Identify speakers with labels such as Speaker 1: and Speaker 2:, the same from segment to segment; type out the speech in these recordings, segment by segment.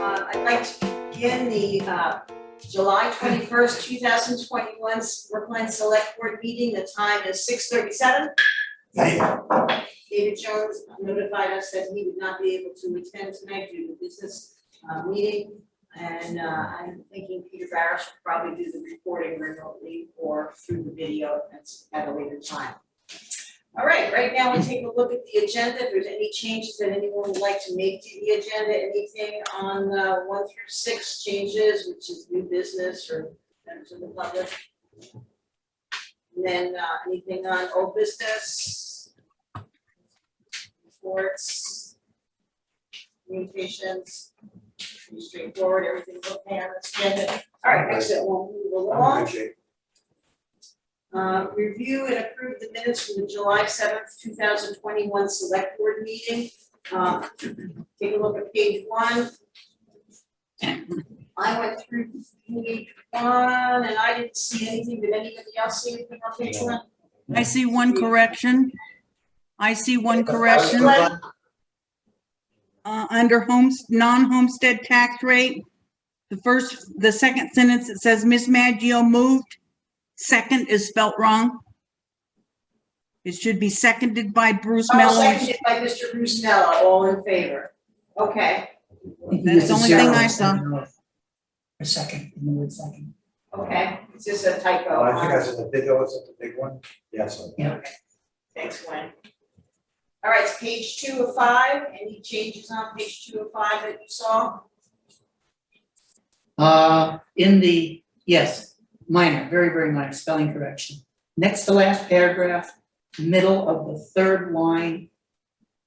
Speaker 1: I'd like to begin the July 21st, 2021 Brookline Select Board meeting. The time is 6:37. David Jones notified us that he would not be able to attend tonight due to business meeting. And I'm thinking Peter Barris will probably do the recording remotely or through the video at a later time. All right now we take a look at the agenda. If there's any changes that anyone would like to make to the agenda, anything on 1 through 6 changes, which is new business or members of the public. And then anything on old business, reports, communications, pretty straightforward, everything's okay on this agenda. All right, excellent, we'll move along. Review and approve the minutes from the July 7th, 2021 Select Board meeting. Take a look at page 1. I went through page 1 and I didn't see anything. Did anybody else see anything on page 1?
Speaker 2: I see one correction. Under non-homestead tax rate, the second sentence, it says Miss Maggio moved. Second is spelt wrong. It should be seconded by Bruce Mello.
Speaker 1: Seconded by Mr. Bruce Mello, all in favor. Okay.
Speaker 2: That's the only thing I saw.
Speaker 3: A second, in the word second.
Speaker 1: Okay, is this a typo?
Speaker 4: I think I said the video was the big one. Yes.
Speaker 3: Yeah.
Speaker 1: Okay. Thanks, Gwen. All right, it's page 2 of 5. Any changes on page 2 of 5 that you saw?
Speaker 3: Yes, minor, very, very minor spelling correction. Next to last paragraph, middle of the third line.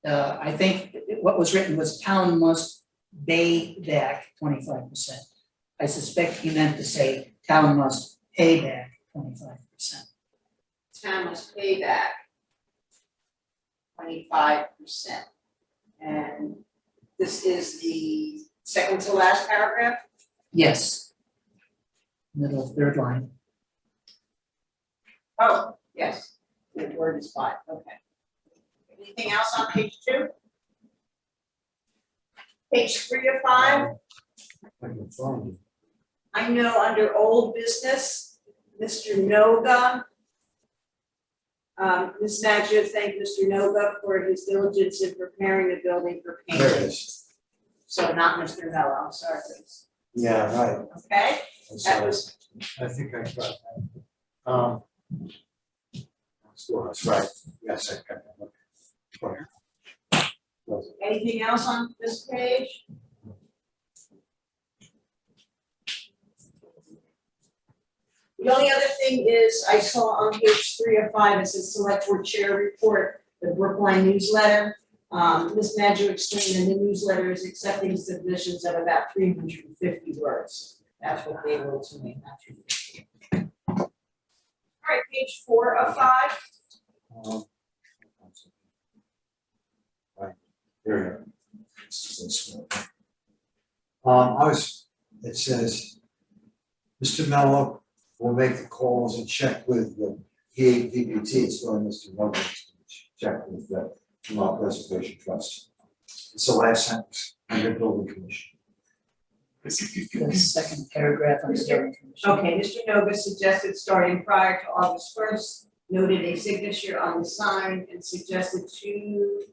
Speaker 3: I think what was written was town must pay back 25%. I suspect he meant to say town must pay back 25%.
Speaker 1: Town must pay back 25%. And this is the second to last paragraph?
Speaker 3: Yes. Middle of third line.
Speaker 1: Oh, yes, the word is fine, okay. Anything else on page 2? Page 3 of 5, I know under old business, Mr. Noga, Ms. Maggio thanked Mr. Noga for his diligence in preparing the building for
Speaker 4: There it
Speaker 1: painting.
Speaker 4: is.
Speaker 1: So not Mr. Mello, I'm sorry, please.
Speaker 4: Yeah, right.
Speaker 1: Okay, that was,
Speaker 4: I think I got that. That's right. Yes, I got that. Okay.
Speaker 1: anything else on this page? The only other thing is, I saw on page 3 of 5, it says select board chair report, the Brookline newsletter. Ms. Maggio explained in the newsletter is accepting submissions of about 350 words. That's what they wrote to me, not 250. All right, page 4 of 5.
Speaker 4: Right, there it says, Mr. Mello will make the calls and check with the PAPBT, it's going Mr. Mello to check with the Vermont Preservation Trust. It's the last sentence, under building commission.
Speaker 3: The second paragraph on the building commission.
Speaker 1: Okay, Mr. Noga suggested starting prior to August 1st, noted a signature on the sign and suggested 2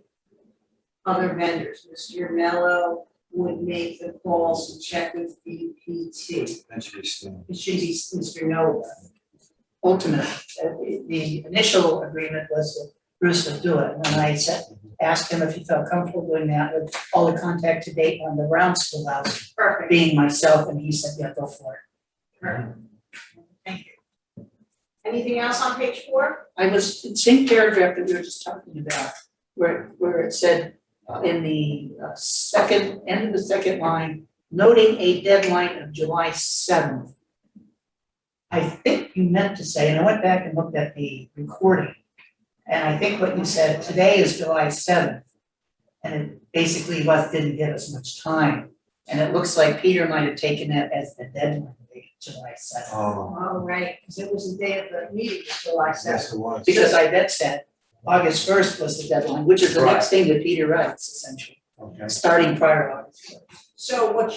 Speaker 1: other vendors. Mr. Mello would make the calls and check with BPT.
Speaker 4: That should be standard.
Speaker 1: It should be Mr. Noga.
Speaker 3: Ultimately, the initial agreement was that Bruce would do it, and then I asked him if he felt comfortable doing that with all the contact to date on the Brown Schoolhouse,
Speaker 1: Perfect.
Speaker 3: being myself, and he said, yeah, go for it.
Speaker 1: Perfect. Thank you. Anything else on page 4?
Speaker 3: I was, in the same paragraph that we were just talking about, where it said in the end of the second line, noting a deadline of July 7th. I think you meant to say, and I went back and looked at the recording, and I think what you said, today is July 7th. And it basically didn't give us much time. And it looks like Peter might have taken that as the deadline date, July 7th.
Speaker 1: All right, because it was the day of the meeting, July 7th.
Speaker 4: Yes, it was.
Speaker 3: Because I bet said August 1st was the deadline, which is the next thing that Peter writes, essentially,
Speaker 4: Okay.
Speaker 3: starting prior to August 1st.
Speaker 1: So what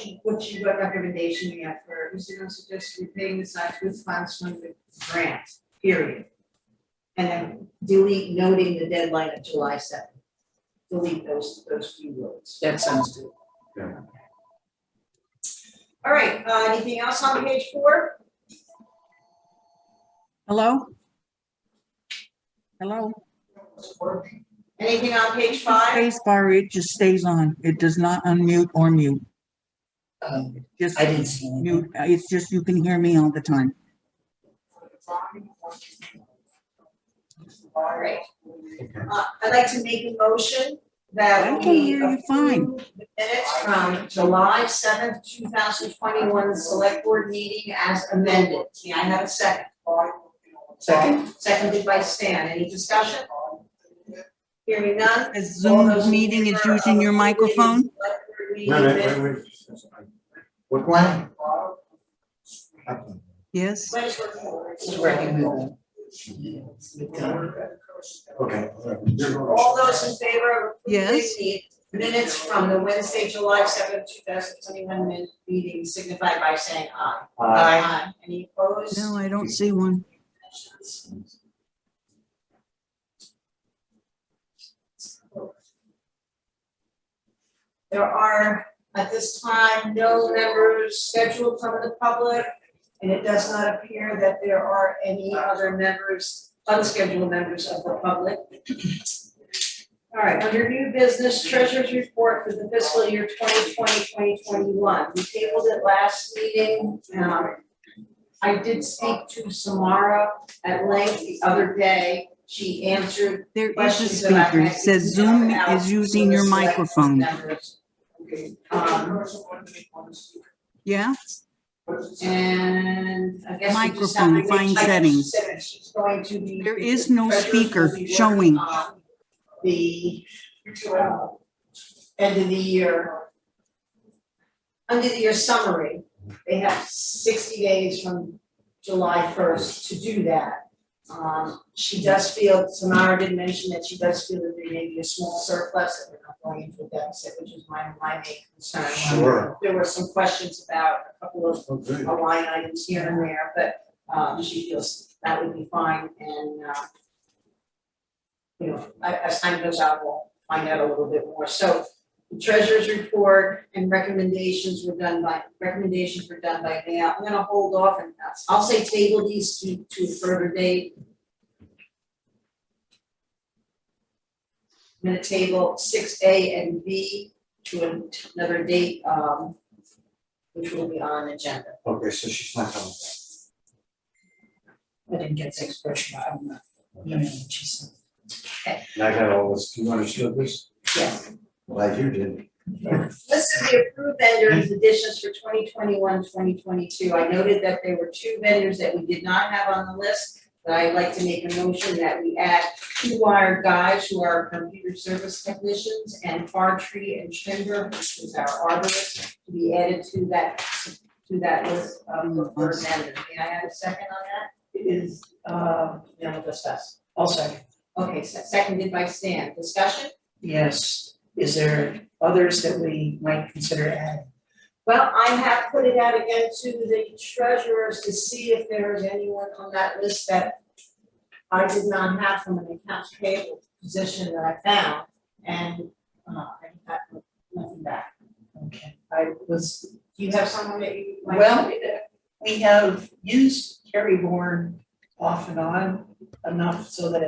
Speaker 1: recommendation you have for, Mr. Jones suggests repaying the signs with funds from the grant, period. And then delete noting the deadline of July 7th. Delete those few words.
Speaker 3: That sounds good.
Speaker 1: All right, anything else on page 4?
Speaker 2: Hello? Hello?
Speaker 1: Anything on page 5?
Speaker 2: Space bar, it just stays on. It does not unmute or mute. Just
Speaker 3: I didn't see anything.
Speaker 2: mute. It's just you can hear me all the time.
Speaker 1: All right. I'd like to make a motion that
Speaker 2: I
Speaker 1: we
Speaker 2: can hear you fine.
Speaker 1: approve the minutes from July 7th, 2021 select board meeting as amended. May I have a second?
Speaker 3: Second?
Speaker 1: Seconded by Stan. Any discussion? Hearing none?
Speaker 2: As
Speaker 1: All those
Speaker 2: Zoom
Speaker 1: in
Speaker 2: meeting is
Speaker 1: favor
Speaker 2: using
Speaker 1: of
Speaker 2: your
Speaker 1: approving
Speaker 2: microphone?
Speaker 1: the select board meeting minutes-
Speaker 4: What one?
Speaker 2: Yes?
Speaker 1: When is working?
Speaker 3: It's working with
Speaker 4: Okay.
Speaker 1: All those in favor of approving
Speaker 2: Yes.
Speaker 1: the minutes from the Wednesday, July 7th, 2021 meeting signify by saying aye.
Speaker 3: Aye.
Speaker 1: Any opposed?
Speaker 2: No, I don't see one.
Speaker 1: There are, at this time, no members scheduled from the public, and it does not appear that there are any other members, unscheduled members of the public. All right, under new business, treasurer's report for the fiscal year 2020-2021. We tabled it last meeting. I did speak to Samara at length the other day. She answered
Speaker 2: There is a
Speaker 1: questions that I
Speaker 2: speaker.
Speaker 1: had
Speaker 2: It says
Speaker 1: emailed
Speaker 2: Zoom
Speaker 1: out
Speaker 2: is
Speaker 1: to
Speaker 2: using
Speaker 1: the
Speaker 2: your
Speaker 1: select
Speaker 2: microphone.
Speaker 1: members.
Speaker 2: Yeah?
Speaker 1: And I guess we just have to
Speaker 2: Microphone,
Speaker 1: make-
Speaker 2: find
Speaker 1: I guess she
Speaker 2: settings.
Speaker 1: said that she's going to be.
Speaker 2: There is no
Speaker 1: treasurers
Speaker 2: speaker
Speaker 1: will be working
Speaker 2: showing.
Speaker 1: on The end of the year. End of the year summary, they have 60 days from July 1st to do that. She does feel, Samara did mention that she does feel that there may be a small surplus, that we're not going into a deficit, which is my main concern.
Speaker 4: Sure.
Speaker 1: There were some questions about a couple of
Speaker 4: Okay.
Speaker 1: line items here and there, but she feels that would be fine, and you know, as time goes on, we'll find out a little bit more. So the treasurer's report and recommendations were done by mail. I'm gonna hold off and I'll say table these to a further date. I'm gonna table 6A and B to another date, which will be on agenda.
Speaker 4: Okay, so she's not coming
Speaker 3: I didn't get the expression, I don't know.
Speaker 4: back.
Speaker 3: She said.
Speaker 4: And I got all this, you understood this?
Speaker 1: Yes.
Speaker 4: Glad you did.
Speaker 1: List of the approved vendors additions for 2021, 2022. I noted that there were 2 vendors that we did not have on the list, but I'd like to make a motion that we add 2 wire guys who are computer service technicians and forestry and timber, which is our arborist, to be added to that list of preferred vendors. May I have a second on that?
Speaker 3: It is,
Speaker 1: Then we'll discuss.
Speaker 3: I'll second.
Speaker 1: Okay, seconded by Stan. Discussion?
Speaker 3: Yes, is there others that we might consider adding?
Speaker 1: Well, I have put it out again to the treasurers to see if there is anyone on that list that I did not have from an accounts payable position that I found, and I got nothing back.
Speaker 3: Okay, I was,
Speaker 1: Do you have someone that you might?
Speaker 3: well, we have used Kerry Bourne off and on enough so that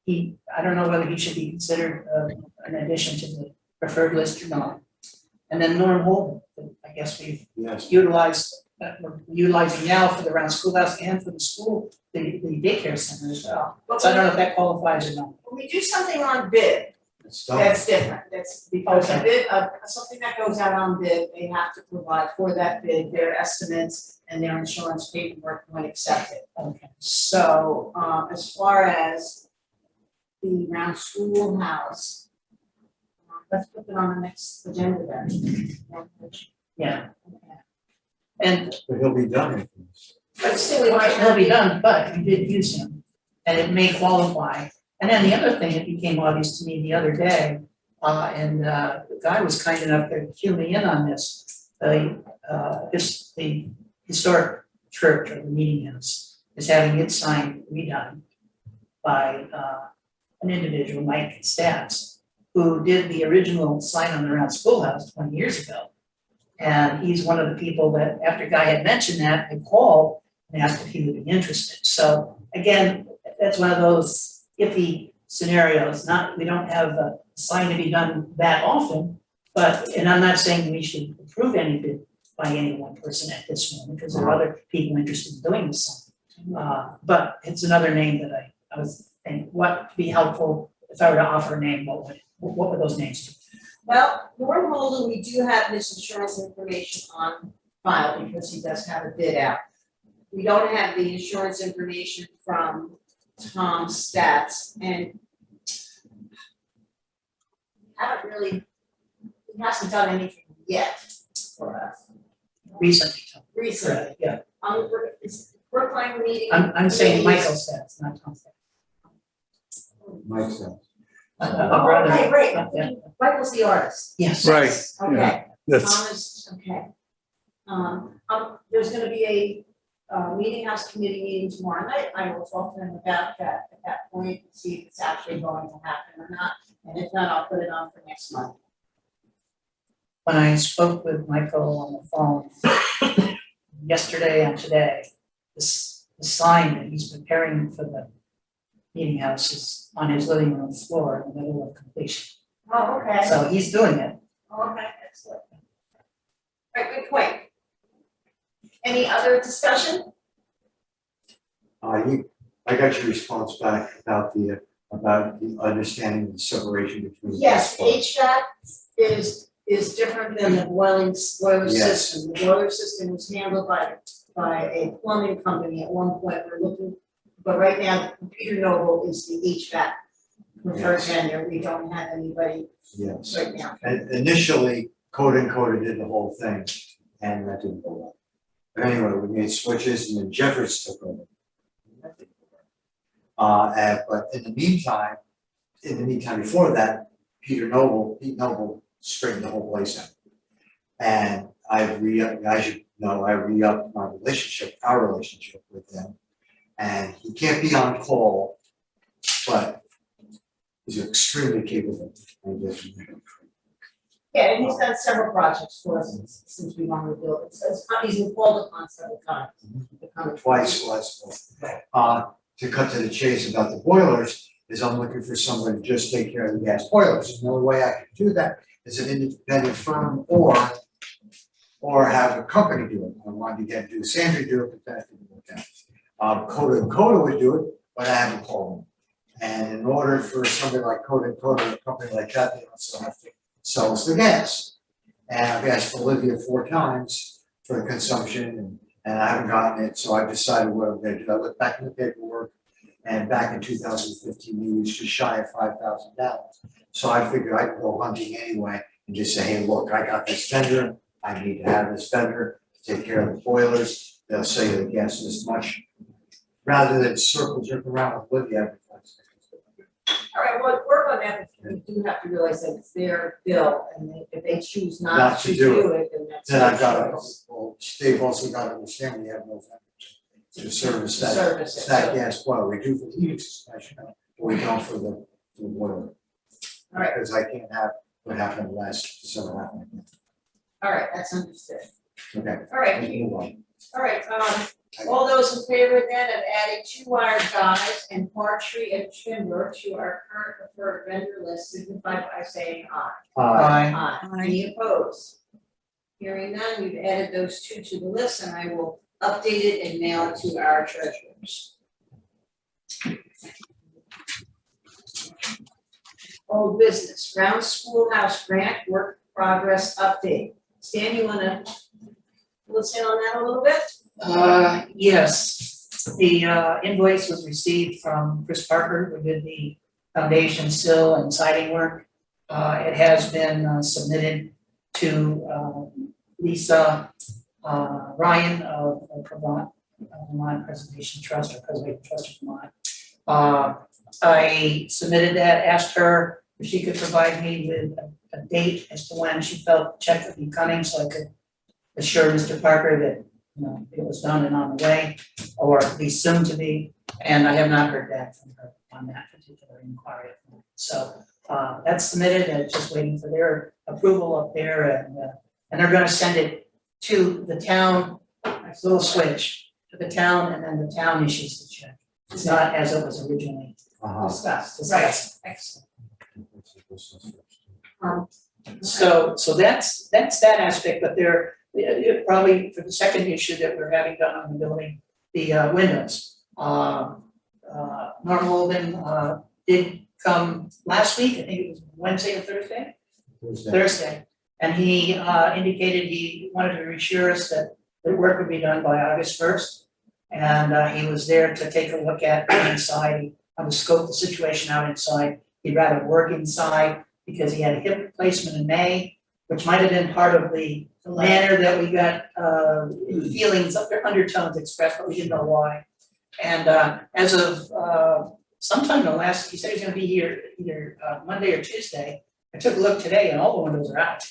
Speaker 3: I don't know whether he should be considered an addition to the preferred list or not. And then Norm Holden, I guess we've
Speaker 4: Yes.
Speaker 3: utilized, we're utilizing now for the round schoolhouse and for the school, the daycare center as well.
Speaker 1: But
Speaker 3: So I don't know if that qualifies or not.
Speaker 1: when we do something on bid,
Speaker 4: It's done.
Speaker 1: that's different, that's because a
Speaker 3: Okay.
Speaker 1: bid, something that goes out on bid, they have to provide for that bid, their estimates and their insurance paperwork when accepted.
Speaker 3: Okay.
Speaker 1: So, as far as the round schoolhouse, let's put it on the next agenda then.
Speaker 3: Yeah, and
Speaker 4: But he'll be done with this.
Speaker 1: But still, we might
Speaker 3: he'll
Speaker 1: not
Speaker 3: be
Speaker 1: be,
Speaker 3: done, but we did use him, and it may qualify. And then the other thing that became obvious to me the other day, and Guy was kind enough to cue me in on this. The historic church or the meeting house is having its sign redone by an individual, Mike Stats, who did the original sign on the round schoolhouse 20 years ago. And he's one of the people that, after Guy had mentioned that, I called and asked if he would be interested. So again, that's one of those iffy scenarios. We don't have a sign to be done that often, but, and I'm not saying we should approve anything by any one person at this moment, because there are other people interested in doing this sign. But it's another name that I was thinking, what would be helpful if I were to offer a name, what would those names be?
Speaker 1: Well, Norm Holden, we do have this insurance information on file because he does have a bid out. We don't have the insurance information from Tom Stats, and haven't really, he hasn't done anything yet for us.
Speaker 3: Recently,
Speaker 1: Recently,
Speaker 3: yeah.
Speaker 1: is Brookline meeting.
Speaker 3: I'm saying Michael Stats, not Tom Stats.
Speaker 4: Mike said.
Speaker 1: Oh,
Speaker 3: Brother.
Speaker 1: okay, great.
Speaker 3: Yeah.
Speaker 1: Michael's the artist.
Speaker 3: Yes.
Speaker 5: Right.
Speaker 1: Okay.
Speaker 5: That's,
Speaker 1: Thomas, okay. There's gonna be a meeting house committee meeting tomorrow night. I will talk to them about that at that point, see if it's actually going to happen or not. And if not, I'll put it on for next month.
Speaker 3: When I spoke with Michael on the phone yesterday and today, the sign that he's preparing for the meeting house is on his living room floor in the middle of completion.
Speaker 1: Oh, okay.
Speaker 3: So he's doing it.
Speaker 1: Oh, okay, excellent. All right, good point. Any other discussion?
Speaker 4: I got your response back about the understanding the separation between.
Speaker 1: Yes, HVAC is different than the boiler
Speaker 4: Yes.
Speaker 1: system. The boiler system was handled by a plumbing company at one point. We're looking, but right now, Peter Noble is the HVAC preferred
Speaker 4: Yes.
Speaker 1: vendor. We don't have anybody
Speaker 4: Yes,
Speaker 1: right now.
Speaker 4: and initially, Code did the whole thing, and that didn't go well. But anyway, we made switches, and then Jeffers took over. That didn't go well. But in the meantime before that, Pete Noble straightened the whole place out. And as you know, I re-upped our relationship with him. And he can't be on call, but he's extremely capable. And just,
Speaker 1: Yeah, and he's done several projects for us since we wanted to build it. So he's been called upon several times. to come and-
Speaker 4: twice less. To cut to the chase about the boilers, is I'm looking for somebody to just take care of the gas boilers. And the only way I can do that is an independent firm or have a company do it. I wanted to do Sandra do it, but that didn't work out. Coda would do it, but I haven't called them. And in order for somebody like Coda, a company like that, they also have to sell us the gas. And I've asked Olivia 4 times for the consumption and I haven't gotten it, so I've decided what I'm gonna do. I looked back in the paperwork, and back in 2015, we used just shy of $5,000. So I figured I'd go hunting anyway and just say, hey, look, I got this vendor, I need to have this vendor to take care of the boilers. They'll say the gas is this much, rather than circle jerk around with Olivia every 5 seconds.
Speaker 1: All right, well, work on that, but we do have to realize that it's their bill, and if they choose
Speaker 4: Not
Speaker 1: not
Speaker 4: to
Speaker 1: to
Speaker 4: do
Speaker 1: do it, then that's.
Speaker 4: Then I've got
Speaker 1: their
Speaker 4: to,
Speaker 1: choice
Speaker 4: well, Dave also got to understand we have no vendors to service
Speaker 1: to
Speaker 4: that.
Speaker 1: service it.
Speaker 4: That gas boiler, we do for the heating system, but we don't for the boiler.
Speaker 1: All right.
Speaker 4: Because I can't have what happened last December happen.
Speaker 1: All right, that's understood.
Speaker 4: Okay,
Speaker 1: All right,
Speaker 4: let's move on.
Speaker 1: all right, all those in favor then of adding 2 wire guys and archery and timber to our current preferred vendor list, signify by saying aye.
Speaker 3: Aye.
Speaker 1: Aye. Any opposed? Hearing none, we've added those 2 to the list, and I will update it and mail it to our treasurers. Old business, round schoolhouse grant work progress update. Stan, you wanna listen on that a little bit?
Speaker 3: Yes, the invoice was received from Chris Parker, who did the foundation sill and siding work. It has been submitted to Lisa Ryan of Vermont Preservation Trust or Preservation Trust of Vermont. I submitted that, asked her if she could provide me with a date as to when she felt the check would be coming, so I could assure Mr. Parker that, you know, it was done and on the way, or at least soon to be, and I have not heard back from her on that particular inquiry. So, that's submitted, and it's just waiting for their approval up there, and they're gonna send it to the town, it's a little switch, to the town, and then the town issues the check. It's not as it was originally discussed.
Speaker 1: Right, excellent.
Speaker 3: So that's that aspect, but there, probably for the second issue that we're having done on the building, the windows. Norm Holden did come last week, I think it was Wednesday or Thursday? Thursday, and he indicated he wanted to reassure us that the work would be done by August 1st. And he was there to take a look at inside, on the scope of the situation out inside. He'd rather work inside because he had a hip replacement in May, which might have been part of the manner that we got feelings, undertones expressed, but we didn't know why. And as of sometime in the last, he said he's gonna be here either Monday or Tuesday. I took a look today and all the windows are out.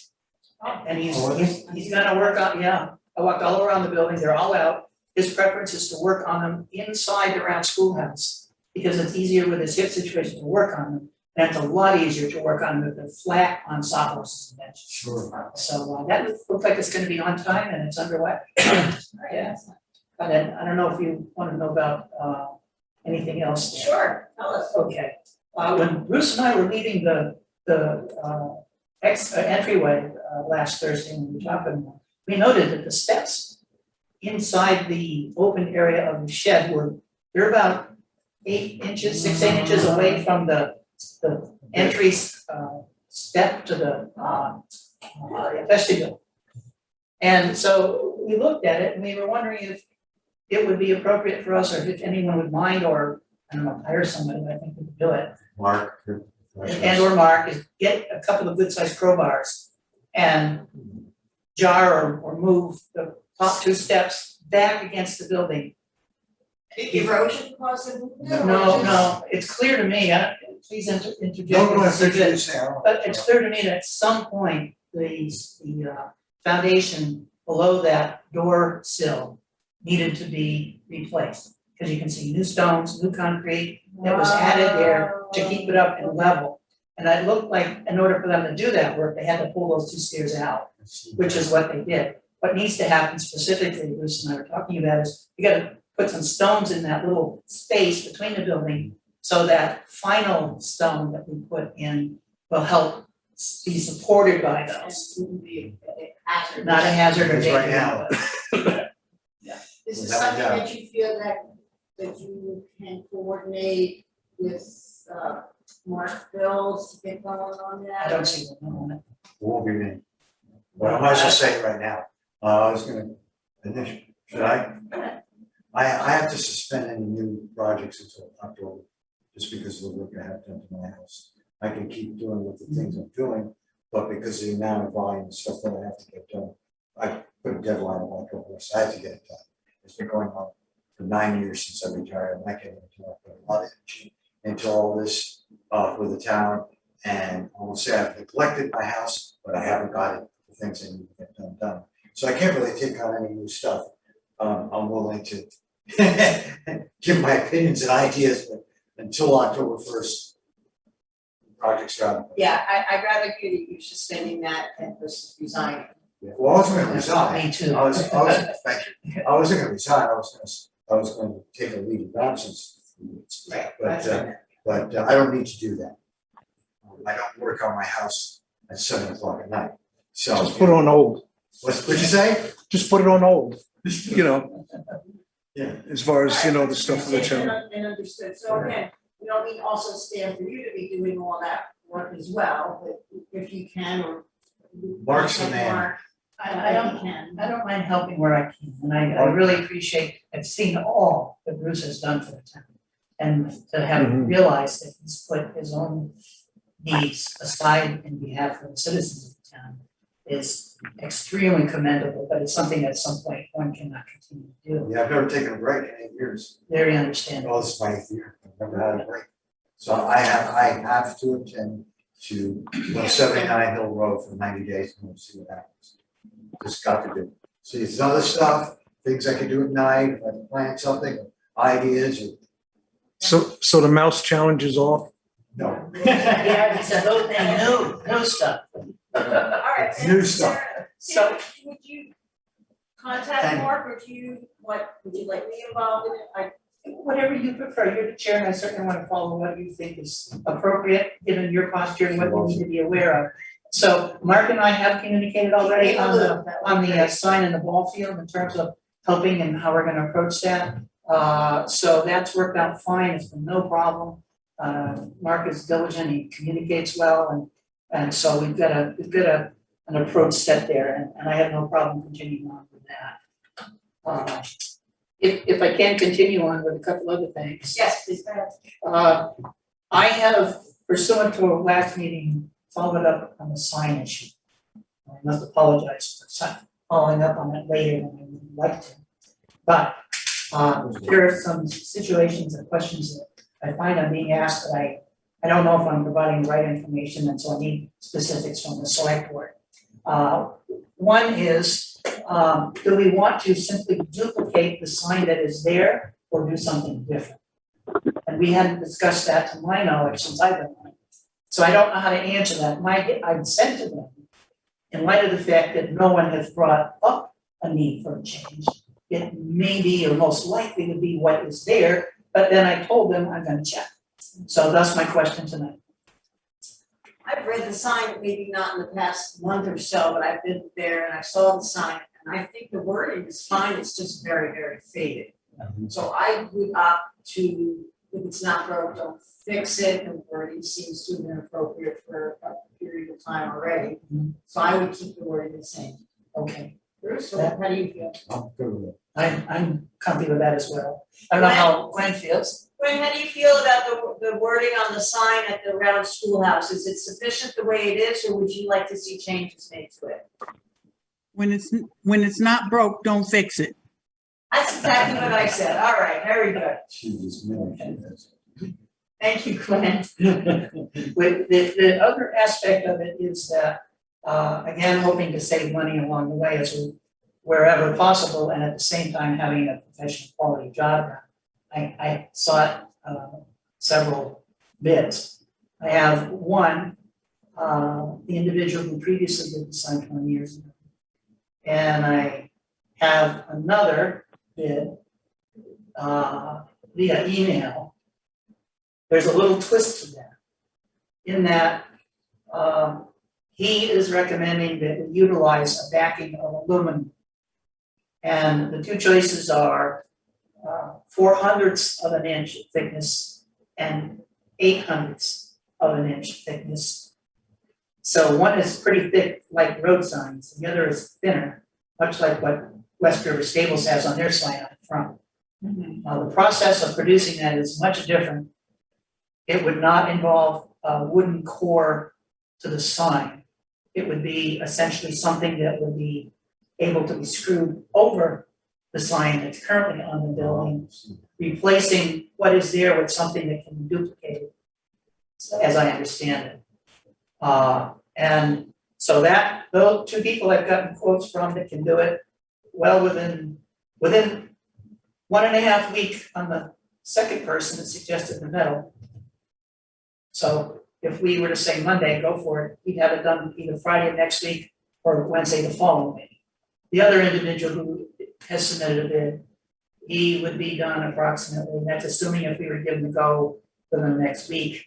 Speaker 3: And he's gonna work on, yeah, I walked all around the building, they're all out. His preference is to work on them inside around schoolhouse, because it's easier with his hip situation to work on them. And it's a lot easier to work on them if they're flat on soft horses and benches.
Speaker 4: Sure.
Speaker 3: So that looks like it's gonna be on time and it's underway. Yeah. And then, I don't know if you wanna know about anything else.
Speaker 1: Sure, tell us.
Speaker 3: Okay, when Bruce and I were leaving the entryway last Thursday, when we were talking, we noted that the steps inside the open area of the shed they're about 8 inches, 6, 8 inches away from the entry step to the vestibule. And so we looked at it and we were wondering if it would be appropriate for us, or if anyone would mind, or I don't know, hire somebody, but I think we could do it.
Speaker 4: Mark.
Speaker 3: And or Mark, is get a couple of good sized crowbars and jar or move the top 2 steps back against the building.
Speaker 1: Erosion causing?
Speaker 3: No, it's clear to me, please interject.
Speaker 4: No, no,
Speaker 3: Mr. Good.
Speaker 4: Sarah.
Speaker 3: But it's clear to me that at some point, the foundation below that door sill needed to be replaced. Because you can see new stones, new concrete that was added there to keep it up and level. And it looked like in order for them to do that work, they had to pull those 2 stairs out, which is what they did. What needs to happen specifically, Bruce and I were talking about, is you gotta put some stones in that little space between the building, so that final stone that we put in will help be supported by those.
Speaker 1: This wouldn't be a hazard.
Speaker 3: Not a hazard or
Speaker 4: It's
Speaker 3: danger.
Speaker 4: right now.
Speaker 1: This is
Speaker 4: Without a
Speaker 1: something
Speaker 4: doubt.
Speaker 1: that you feel that you can coordinate with Mark Bills to get going on that?
Speaker 3: I don't see one on it.
Speaker 4: Won't be me. But I might as well say it right now. I was gonna, should I? I have to suspend any new projects until October, just because of the work I have done to my house. I can keep doing with the things I'm doing, but because of the amount of volume and stuff that I have to get done, I put a deadline on October, so I have to get it done. It's been going on for 9 years since I retired, and I can't even tell, I put a lot of energy into all this for the town. And I will say I've neglected my house, but I haven't got it, the things I need to get done. So I can't really take on any new stuff. I'm willing to give my opinions and ideas, but until October 1st, the project's done.
Speaker 1: Yeah, I'd rather hear that you're suspending that than versus resigning.
Speaker 4: Yeah, well, I was gonna resign.
Speaker 3: Me too.
Speaker 4: I was, thank you. I wasn't gonna resign, I was gonna take a leave of absence for 3 weeks. But I don't need to do that. I don't work on my house at 7 o'clock at night, so.
Speaker 5: Just put it on hold,
Speaker 4: What'd you say?
Speaker 5: just put it on hold, you know,
Speaker 4: Yeah.
Speaker 5: as far as, you know, the stuff for the town.
Speaker 1: And understood, so again, we don't mean also stand for you to be doing all that work as well, but if you can, or.
Speaker 4: Mark's the man.
Speaker 1: Mark,
Speaker 3: I
Speaker 1: if you
Speaker 3: don't,
Speaker 1: can.
Speaker 3: I don't mind helping where I can, and I really appreciate, I've seen all that Bruce has done for the town. And to have
Speaker 5: Mhm.
Speaker 3: realized that he's put his own needs aside in behalf of the citizens of the town is extremely commendable, but it's something at some point one cannot continue to do.
Speaker 4: Yeah, I've never taken a break in 8 years.
Speaker 3: Very understandable.
Speaker 4: Well, this is my 8th year, I've never had a break. So I have to attend to 79 Hill Road for 90 days and we'll see what happens. Just got to do it. See, it's other stuff, things I can do at night, if I plan something, ideas, or,
Speaker 5: So the mouse challenge is off?
Speaker 4: no.
Speaker 3: Yeah, it's a whole thing, new stuff.
Speaker 1: All right.
Speaker 4: New
Speaker 1: and
Speaker 4: stuff.
Speaker 1: Sarah, would you contact
Speaker 4: Thank you.
Speaker 1: Mark, or would you like me involved in it?
Speaker 3: Whatever you prefer, you're the chair, and I certainly want to follow what you think is appropriate, given your posture and what you need to be aware of. So Mark and I have communicated already on the sign in the ball field in terms of helping and how we're gonna approach that. So that's worked out fine, it's been no problem. Mark is diligent, he communicates well, and so we've got an approach set there, and I have no problem continuing on with that. If I can continue on with a couple other things.
Speaker 1: Yes, please, go ahead.
Speaker 3: I have, pursuant to our last meeting, followed up on the sign issue. I must apologize for following up on it later than I would like to. But there are some situations and questions that I find I'm being asked that I don't know if I'm providing the right information, and so I need specifics from the select board. One is, do we want to simply duplicate the sign that is there or do something different? And we hadn't discussed that to my knowledge since I've been on it. So I don't know how to answer that. I've said to them, in light of the fact that no one has brought up a need for a change, it may be or most likely to be what is there, but then I told them I'm gonna check. So that's my question tonight.
Speaker 1: I've read the sign, maybe not in the past month or so, but I've been there and I saw the sign, and I think the wording is fine, it's just very, very faded. So I would opt to, if it's not broke, don't fix it, and the wording seems to have been appropriate for a period of time already. So I would keep the wording the same.
Speaker 3: Okay,
Speaker 1: Bruce, how do you feel?
Speaker 4: I'm good with it.
Speaker 3: I'm comfy with that as well. I don't know how Gwen feels.
Speaker 1: Gwen, how do you feel about the wording on the sign at the round schoolhouse? Is it sufficient the way it is, or would you like to see changes made to it?
Speaker 2: When it's not broke, don't fix it.
Speaker 1: That's exactly what I said. All right, very good.
Speaker 4: She was married, yes.
Speaker 1: Thank you, Gwen.
Speaker 3: With the other aspect of it is that, again, hoping to save money along the way as wherever possible, and at the same time having a professional quality job done. I sought several bids. I have one, the individual who previously did the sign 20 years ago. And I have another bid via email. There's a little twist to that, in that he is recommending that we utilize a backing of aluminum. And the two choices are 4/100ths of an inch thickness and 8/100ths of an inch thickness. So one is pretty thick, like road signs, and the other is thinner, much like what West River Stables has on their sign up front. The process of producing that is much different. It would not involve a wooden core to the sign. It would be essentially something that would be able to be screwed over the sign that's currently on the building, replacing what is there with something that can be duplicated, as I understand it. And so that, those two people I've gotten quotes from that can do it well within 1.5 weeks on the second person that suggested the middle. So if we were to say Monday, go for it, we'd have it done either Friday of next week or Wednesday the following week. The other individual who has submitted a bid, he would be done approximately, and that's assuming if we were given the go within the next week,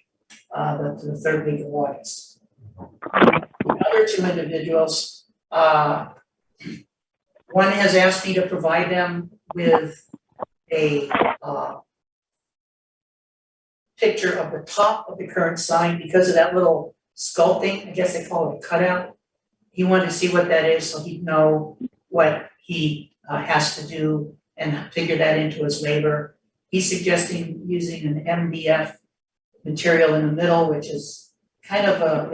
Speaker 3: the third week of August. The other two individuals, one has asked me to provide them with a picture of the top of the current sign because of that little sculpting, I guess they call it a cutout. He wanted to see what that is so he'd know what he has to do and figure that into his labor. He's suggesting using an MDF material in the middle, which is kind of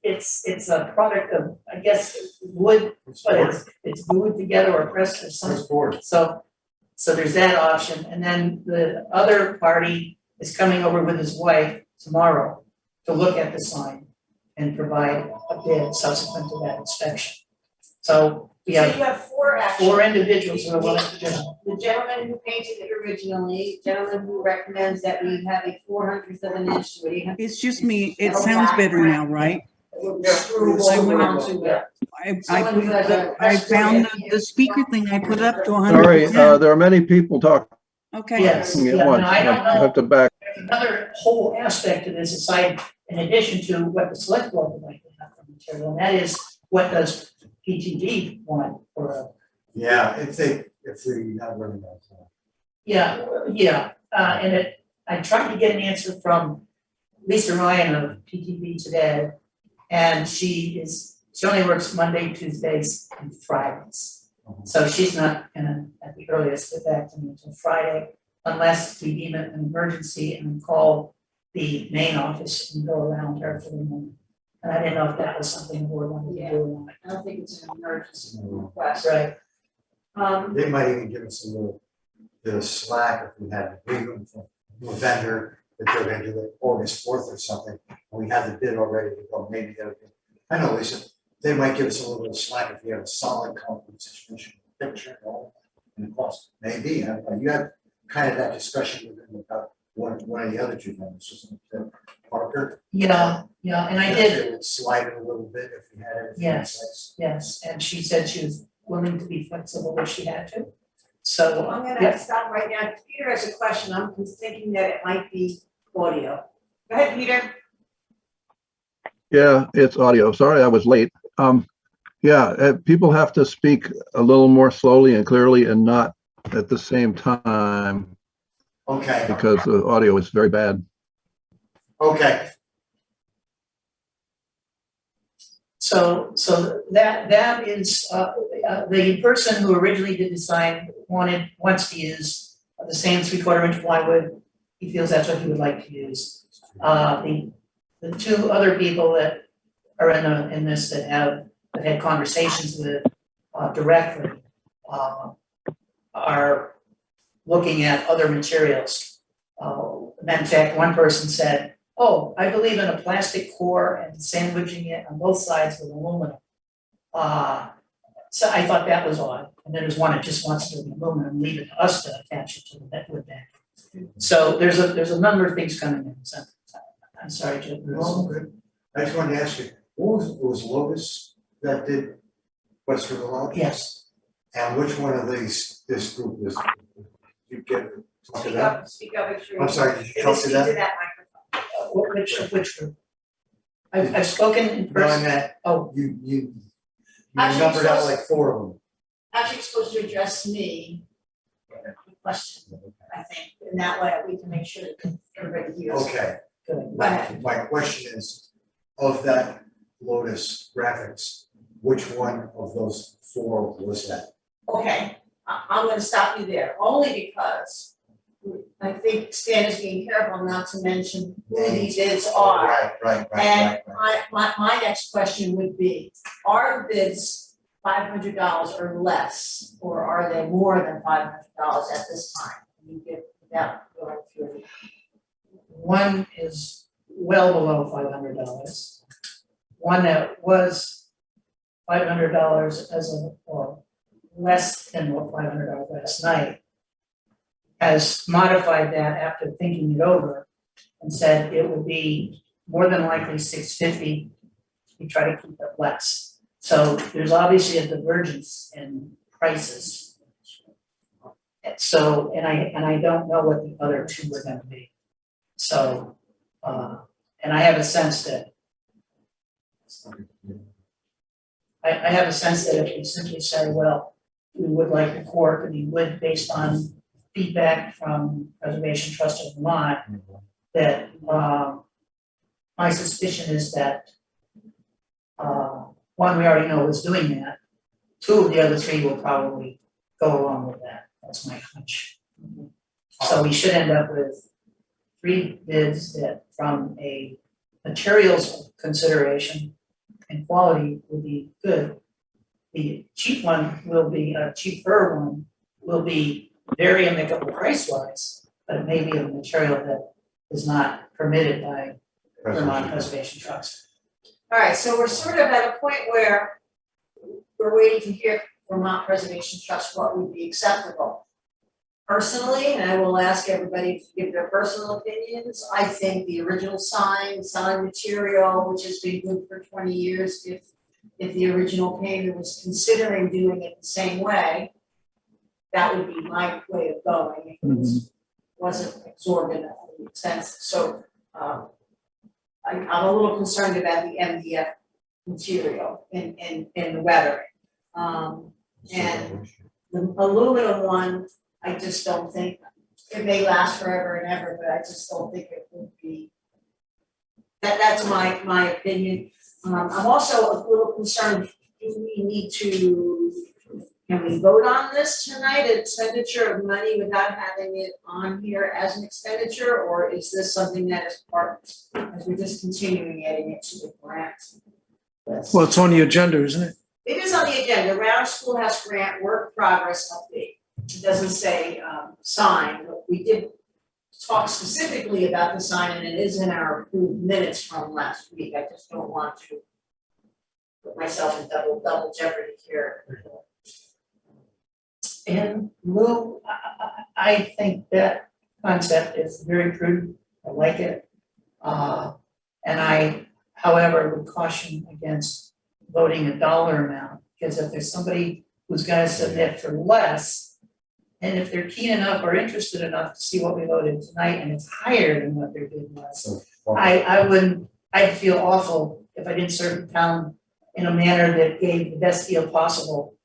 Speaker 3: it's a product of, I guess, wood, but it's glued together or pressed or something. So there's that option, and then the other party is coming over with his wife tomorrow to look at the sign and provide a bid subsequent to that inspection. So we
Speaker 1: So
Speaker 3: have
Speaker 1: you have four actually.
Speaker 3: 4 individuals who are willing to do it.
Speaker 1: The gentleman who painted it originally, gentleman who recommends that we have a 400th of an inch to 800.
Speaker 2: It's just me. It sounds better now, right?
Speaker 1: Screwable
Speaker 2: I went up
Speaker 1: onto it.
Speaker 2: I found the speaker thing. I put it up to
Speaker 6: Sorry,
Speaker 2: 100%.
Speaker 6: there are many people talking
Speaker 2: Okay.
Speaker 3: Yes,
Speaker 6: at
Speaker 3: yeah,
Speaker 6: once.
Speaker 3: no, I don't
Speaker 6: I
Speaker 3: know.
Speaker 6: have to back.
Speaker 3: There's another whole aspect to this aside, in addition to what the select board would like to have for material, and that is what does PTV want for a.
Speaker 4: Yeah, if we not running out of time.
Speaker 3: Yeah, and I tried to get an answer from Lisa Ryan of PTV today, and she only works Monday, Tuesdays, and Fridays. So she's not gonna, at the earliest, get back to me until Friday, unless we deem it an emergency and call the main office and go around her for the moment. And I didn't know if that was something the board wanted to do or not.
Speaker 1: I don't think it's an emergency request.
Speaker 3: Right,
Speaker 4: They might even give us a little bit of slack if we had an agreement from a vendor that they're gonna do it August 4th or something, and we have the bid already to go, maybe they'll. I know, Lisa, they might give us a little bit of slack if we have a solid concrete situation, picture and all, and the cost, maybe, you had kind of that discussion with them about one of the other two vendors, wasn't it, Parker?
Speaker 3: yeah, and I
Speaker 4: If
Speaker 3: did,
Speaker 4: they would slide it a little bit if we had everything in place.
Speaker 3: yes, and she said she was willing to be flexible if she had to. So,
Speaker 1: I'm
Speaker 3: yeah.
Speaker 1: gonna stop right now. Peter has a question. I'm thinking that it might be audio. Go ahead, Peter.
Speaker 6: Yeah, it's audio. Sorry, I was late. People have to speak a little more slowly and clearly and not at the same time
Speaker 4: Okay,
Speaker 6: because the audio is very bad.
Speaker 4: okay,
Speaker 3: So that is, the person who originally did the sign wants to use the same 3/4 inch plywood. He feels that's what he would like to use. The 2 other people that are in this that have had conversations with directly are looking at other materials. In fact, one person said, "Oh, I believe in a plastic core and sandwiching it on both sides with aluminum." So I thought that was odd. And then there's one that just wants to do aluminum, leave it to us to attach it to the wood back. So there's a number of things coming in. So I'm sorry, Jim.
Speaker 4: that's all good. I just wanted to ask you, what was Lotus that did West River Lodge?
Speaker 3: Yes.
Speaker 4: And which one of this group is, you get, talk to them?
Speaker 1: Speak up, make sure.
Speaker 4: I'm sorry, did you
Speaker 1: Speak
Speaker 4: talk to
Speaker 1: to
Speaker 4: them?
Speaker 1: that microphone.
Speaker 3: Which group? I've spoken in
Speaker 4: No, I
Speaker 3: person.
Speaker 4: meant,
Speaker 3: Oh,
Speaker 4: you
Speaker 1: Actually,
Speaker 4: numbered out
Speaker 1: supposed-
Speaker 4: like 4 of them.
Speaker 1: Actually, it's supposed to address me. The question, I think, and that way we can make sure that everybody hears.
Speaker 4: Okay,
Speaker 3: good.
Speaker 1: Go ahead.
Speaker 4: my question is, of that Lotus graphics, which one of those 4 was that?
Speaker 1: Okay, I'm gonna stop you there, only because I think Stan is being careful not to mention who these bids are.
Speaker 4: Right.
Speaker 1: And my next question would be, are the bids $500 or less, or are they more than $500 at this time? Can you give that going through?
Speaker 3: One is well below $500. One that was $500 or less than what $500 last night has modified that after thinking it over and said it would be more than likely $650. We try to keep it less. So there's obviously a divergence in prices. So, and I don't know what the other 2 are gonna be. So, and I have a sense that I have a sense that if we simply say, well, we would like the court to be wood based on feedback from Preservation Trust of Vermont, that my suspicion is that one, we already know is doing that. 2 of the other 3 will probably go along with that. That's my hunch. So we should end up with 3 bids that from a materials consideration and quality will be good. The cheaper one will be very amicable price wise, but it may be a material that is not permitted by Vermont Preservation Trust.
Speaker 1: All right, so we're sort of at a point where we're waiting to hear from Vermont Preservation Trust what would be acceptable. Personally, and I will ask everybody to give their personal opinions, I think the original sign material, which has been good for 20 years, if the original painter was considering doing it the same way, that would be my way of going, if it wasn't exorbitantly expensive. So, I'm a little concerned about the MDF material and the weathering. And the aluminum one, I just don't think, it may last forever and ever, but I just don't think it would be. That's my opinion. I'm also a little concerned, do we need to, can we vote on this tonight, expenditure of money without having it on here as an expenditure? Or is this something that is part, as we're just continuing adding it to the grant list?
Speaker 5: Well, it's on the agenda, isn't it?
Speaker 1: It is on the agenda, Round Schoolhouse Grant Work Progress Update. It doesn't say sign, but we did talk specifically about the sign, and it is in our approved minutes from last week. I just don't want to put myself in double jeopardy here.
Speaker 3: And Lou, I think that concept is very prudent, I like it. And I, however, would caution against voting a dollar amount, because if there's somebody who's gonna submit for less, and if they're keen enough or interested enough to see what we voted tonight and it's higher than what their bid was, I'd feel awful if I didn't serve the town in a manner that gave the best deal possible.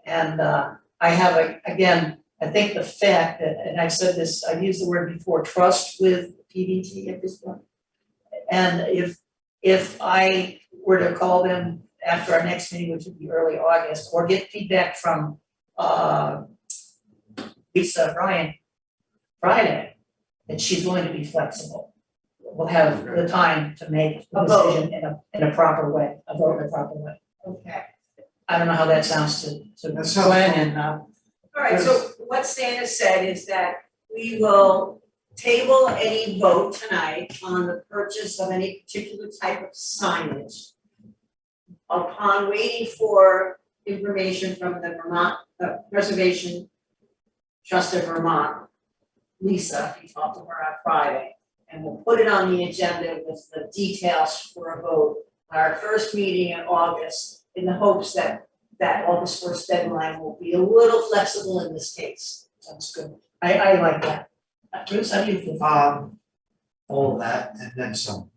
Speaker 3: And I have again, I think the fact that, and I've said this, I've used the word before, trust with PVT at this point. And if I were to call them after our next meeting, which would be early August, or get feedback from Lisa Ryan Friday, that she's going to be flexible. We'll have the time to make a decision in a proper way, a vote in a proper way.
Speaker 1: Okay.
Speaker 3: I don't know how that sounds to
Speaker 4: That sounds
Speaker 3: Glenn
Speaker 4: fine.
Speaker 3: and
Speaker 1: All right, so what Stan has said is that we will table any vote tonight on the purchase of any particular type of signage upon waiting for information from the Vermont Preservation Trust of Vermont, Lisa, we talked to her on Friday, and we'll put it on the agenda with the details for a vote at our first meeting in August, in the hopes that that August 1st deadline will be a little flexible in this case.
Speaker 3: sounds good. I like that. Bruce, how do you feel?
Speaker 4: All of that and then some.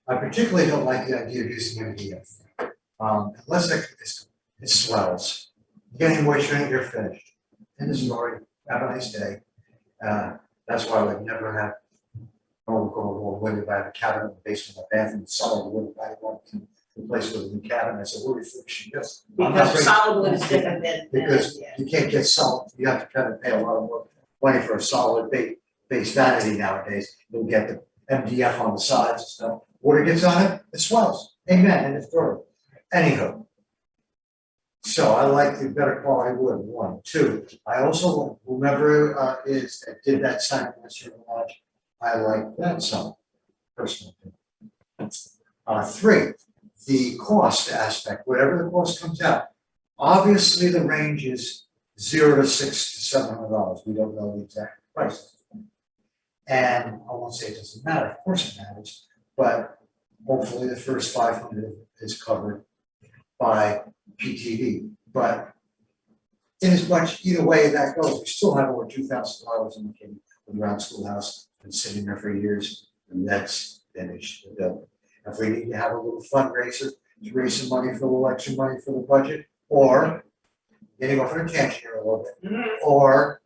Speaker 4: I particularly don't like the idea of using MDF. Unless it swells, getting moisture in, you're finished. End of story, have a nice day. That's why I would never have, whether I have a cabinet in the basement of the bathroom, solid wood, I want to replace with a new cabinet, so we're refurbishing this. I'm not
Speaker 1: Because
Speaker 4: ready-
Speaker 1: solid wood is different than
Speaker 4: Because
Speaker 1: yeah.
Speaker 4: you can't get solid, you have to kind of pay a lot of more money for a solid base vanity nowadays. You'll get the MDF on the sides and stuff, water gets on it, it swells, amen, and it's durable. Anywho. So I like the better quality wood, one. Two, I also want, whomever is that did that sign in Western Lodge, I like that sign, personally. Three, the cost aspect, whatever the cost comes out. Obviously, the range is $0 to $600 to $700. We don't know the exact prices. And I won't say it doesn't matter, of course it matters, but hopefully the first 500 is covered by PTV. But in as much, either way that goes, we still have over $2,000 in the kitty with the Round Schoolhouse, been sitting there for years, and that's finished. If we need to have a little fundraiser to raise some money for the election money for the budget, or getting off on a tangent here a little bit, or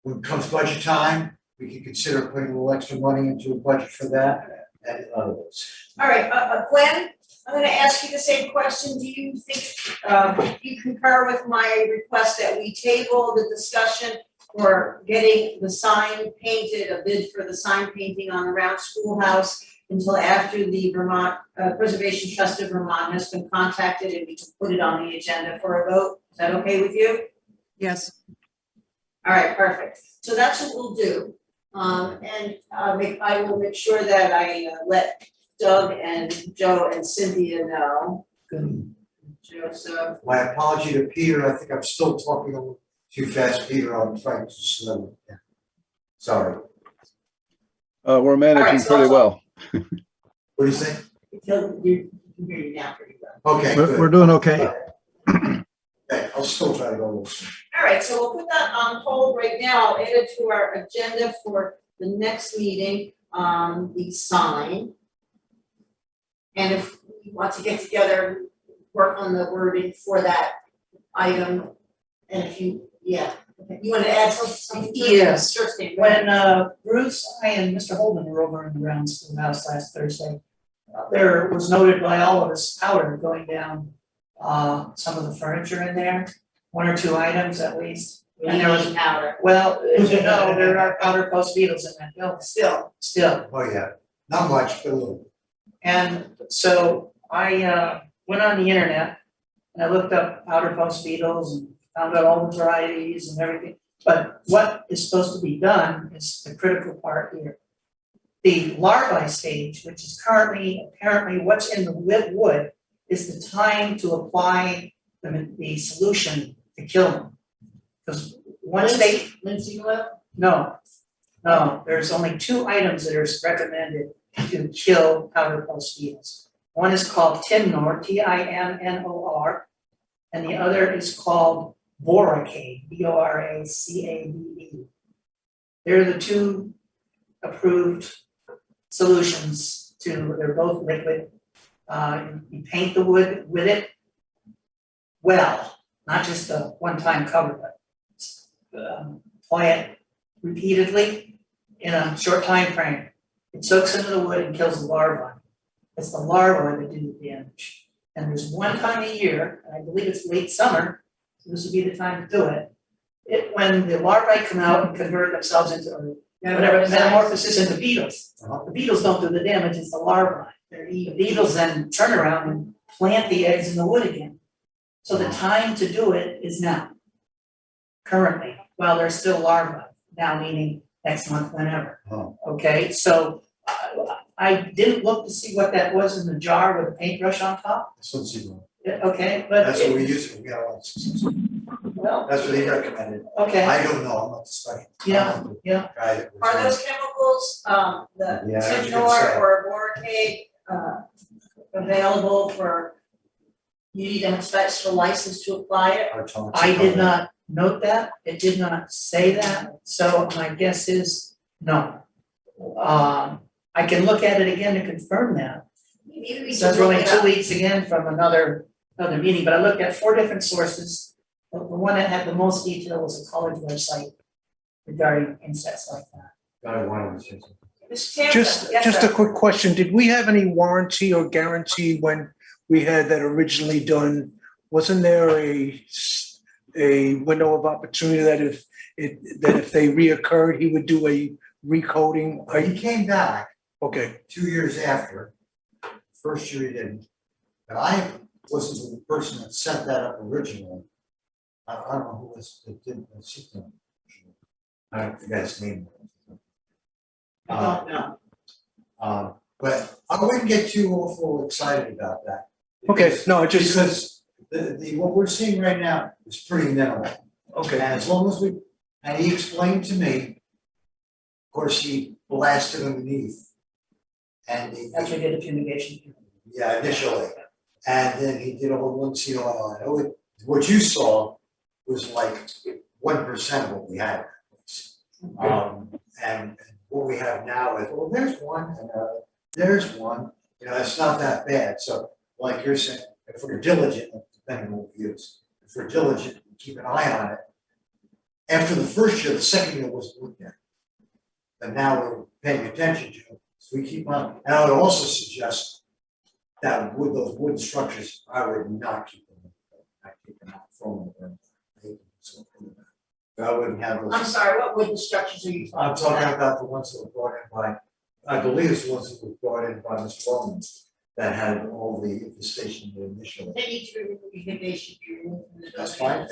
Speaker 4: when it comes budget time, we can consider putting a little extra money into a budget for that, and other words.
Speaker 1: All right, Glenn, I'm gonna ask you the same question. Do you think, you concur with my request that we table the discussion for getting the sign painted, a bid for the sign painting on the Round Schoolhouse until after the Vermont Preservation Trust of Vermont has been contacted and we can put it on the agenda for a vote? Is that okay with you?
Speaker 2: Yes.
Speaker 1: All right, perfect. So that's what we'll do. I will make sure that I let Doug and Joe and Cynthia know. Joe, so,
Speaker 4: My apology to Peter, I think I'm still talking a little too fast, Peter, I'm trying to slow it down. Sorry,
Speaker 6: We're managing
Speaker 1: so-
Speaker 6: pretty well.
Speaker 4: what do you think?
Speaker 1: you can hear you now pretty well.
Speaker 4: Okay,
Speaker 6: We're
Speaker 4: good.
Speaker 6: doing okay.
Speaker 4: Okay, I'll still try to go a little slow.
Speaker 1: All right, so we'll put that on hold right now. I'll add it to our agenda for the next meeting, the sign. And if we want to get together, work on the wording for that item, and if you, yeah, okay. You want to add something?
Speaker 3: Yes.
Speaker 1: Sure thing.
Speaker 3: When Bruce, I and Mr. Holden were over in the Brown Schoolhouse last Thursday, there was noted by all of us powder going down some of the furniture in there, one or two items at least. And there was,
Speaker 1: powder.
Speaker 3: well, as you know, there are powder post beetles in that building, still.
Speaker 4: Oh, yeah, not much, but a little.
Speaker 3: And so I went on the internet and I looked up powder post beetles and found out all the varieties and everything. But what is supposed to be done is the critical part here. The larvae stage, which is currently apparently what's in the wood, is the time to apply the solution to kill them. Because once they,
Speaker 1: Linseed oil?
Speaker 3: no, there's only two items that are recommended to kill powder post beetles. One is called Timnor, Tinnor, and the other is called Boracade, Boracade. They're the two approved solutions they're both liquid. You paint the wood with it well, not just a one-time cover, but apply it repeatedly in a short time frame. It soaks into the wood and kills the larvae. It's the larvae that do the damage. And there's one time a year, and I believe it's late summer, so this would be the time to do it. When the larvae come out and convert themselves into, or whatever, metamorphosis into beetles. The beetles don't do the damage, it's the larvae. The beetles then turn around and plant the eggs in the wood again. So the time to do it is now. Currently, while they're still larvae, now meaning next month, whenever.
Speaker 4: Oh.
Speaker 3: Okay, so I didn't look to see what that was in the jar with a paintbrush on top.
Speaker 4: That's what he wrote.
Speaker 3: Okay, but
Speaker 4: That's what we use, we got a lot of success.
Speaker 3: well,
Speaker 4: That's what he recommended.
Speaker 3: okay,
Speaker 4: I don't know, I'm not the specialist.
Speaker 3: Yeah, yeah.
Speaker 4: Try it.
Speaker 1: Are those chemicals, the
Speaker 4: Yeah, I was gonna
Speaker 1: Timnor
Speaker 4: say.
Speaker 1: or Boracade, available for, you need a special license to apply it?
Speaker 4: Our toxic
Speaker 3: I did
Speaker 4: cover.
Speaker 3: not note that, it did not say that, so my guess is no. I can look at it again to confirm that.
Speaker 1: Maybe we
Speaker 3: So
Speaker 1: should
Speaker 3: it's
Speaker 1: look
Speaker 3: only
Speaker 1: it
Speaker 3: 2
Speaker 1: up.
Speaker 3: weeks again from another meeting, but I looked at 4 different sources. The one that had the most detail was a college website regarding insects like that.
Speaker 4: I wanted to say something.
Speaker 1: Mr. Sampson, yes,
Speaker 5: Just
Speaker 1: sir.
Speaker 5: a quick question. Did we have any warranty or guarantee when we had that originally done? Wasn't there a window of opportunity that if they reoccurred, he would do a recoating?
Speaker 4: He came back
Speaker 5: Okay,
Speaker 4: 2 years after, first year he didn't, but I wasn't the person that set that up originally. I don't know who was, that did the system. I don't forget his name.
Speaker 1: I don't know.
Speaker 4: But I wouldn't get too awful excited about that.
Speaker 5: okay,
Speaker 4: because-
Speaker 5: no, it just,
Speaker 4: Because what we're seeing right now is pretty minimal.
Speaker 5: okay,
Speaker 4: And as long as and he explained to me, of course, he blasted underneath. And
Speaker 3: After we did the fumigation.
Speaker 4: yeah, initially, and then he did a whole linseed oil on it. What you saw was like 1% of what we had. And what we have now is, well, there's one, and there's one, it's not that bad, so like you're saying, if we're diligent, depending on what we use, if we're diligent, and keep an eye on it. After the first year, the second year wasn't looked at. And now we're paying attention to it, so we keep on, and I would also suggest that with those wooden structures, I would not keep them, not keep them out from them. I wouldn't have those.
Speaker 1: I'm sorry, what wooden structures are you
Speaker 4: I'm
Speaker 1: talking
Speaker 4: talking
Speaker 1: about?
Speaker 4: about the ones that were brought in by, I believe it's the ones that were brought in by Mr. Bowman that had all the infestation initially.
Speaker 1: They need to be removed, you think they should be removed from the
Speaker 4: That's
Speaker 1: building?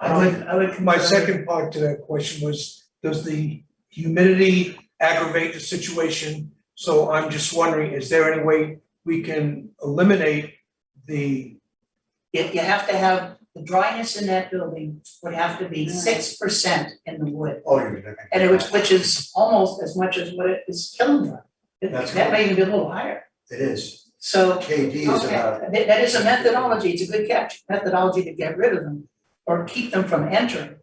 Speaker 4: fine.
Speaker 3: I would.
Speaker 5: my second part to that question was, does the humidity aggravate the situation. So I'm just wondering, is there any way we can eliminate the,
Speaker 3: You have to have, the dryness in that building would have to be 6% in the wood.
Speaker 4: Oh, you're gonna.
Speaker 3: And which is almost as much as what it is kiln dry.
Speaker 4: That's
Speaker 3: That may even be a little higher.
Speaker 4: It is.
Speaker 3: So
Speaker 4: KD is
Speaker 1: Okay.
Speaker 4: about,
Speaker 3: that is a methodology, it's a good catch, methodology to get rid of them or keep them from entering.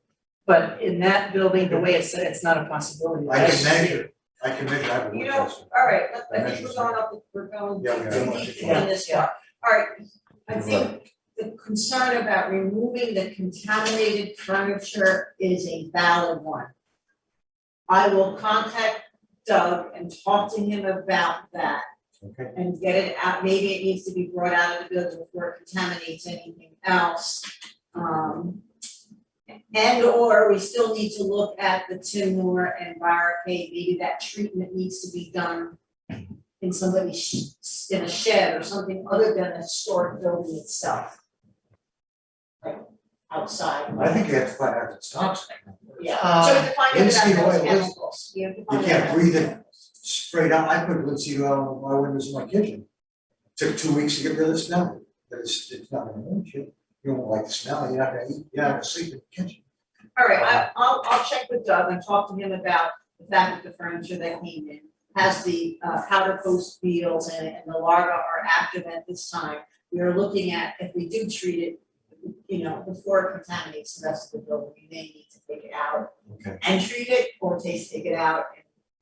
Speaker 3: But in that building, the way it's set, it's not a possibility.
Speaker 4: I can measure, I have a
Speaker 1: You
Speaker 4: wood
Speaker 1: know,
Speaker 4: tester.
Speaker 1: all right, I think we're going up, we're going
Speaker 4: Yeah, we
Speaker 1: too
Speaker 4: are.
Speaker 1: deep in this part. All right, I think the concern about removing the contaminated furniture is a valid one. I will contact Doug and talk to him about that
Speaker 4: Okay.
Speaker 1: and get it out, maybe it needs to be brought out of the building before it contaminates anything else. And or we still need to look at the timber and barricade, maybe that treatment needs to be done in somebody's, in a shed or something other than a historic building itself. Like outside.
Speaker 4: I think you have to find out if it's toxic.
Speaker 1: Yeah, so we have to find out
Speaker 4: Linseed
Speaker 1: about those
Speaker 4: oil is-
Speaker 1: chemicals. You have to
Speaker 4: You
Speaker 1: find out
Speaker 4: can't
Speaker 1: about
Speaker 4: breathe
Speaker 1: those
Speaker 4: it
Speaker 1: chemicals.
Speaker 4: straight out. I put linseed oil on my windows in my kitchen. Took 2 weeks to get rid of the smell, but it's not gonna hurt you. You don't like the smell, you're not gonna eat, you're not gonna sleep in the kitchen.
Speaker 1: All right, I'll check with Doug and talk to him about the fact that the furniture that came in has the powder post beetles in it and the larvae are active at this time. We are looking at, if we do treat it, you know, before it contaminates the rest of the building, we may need to take it out
Speaker 4: Okay.
Speaker 1: and treat it, or take it out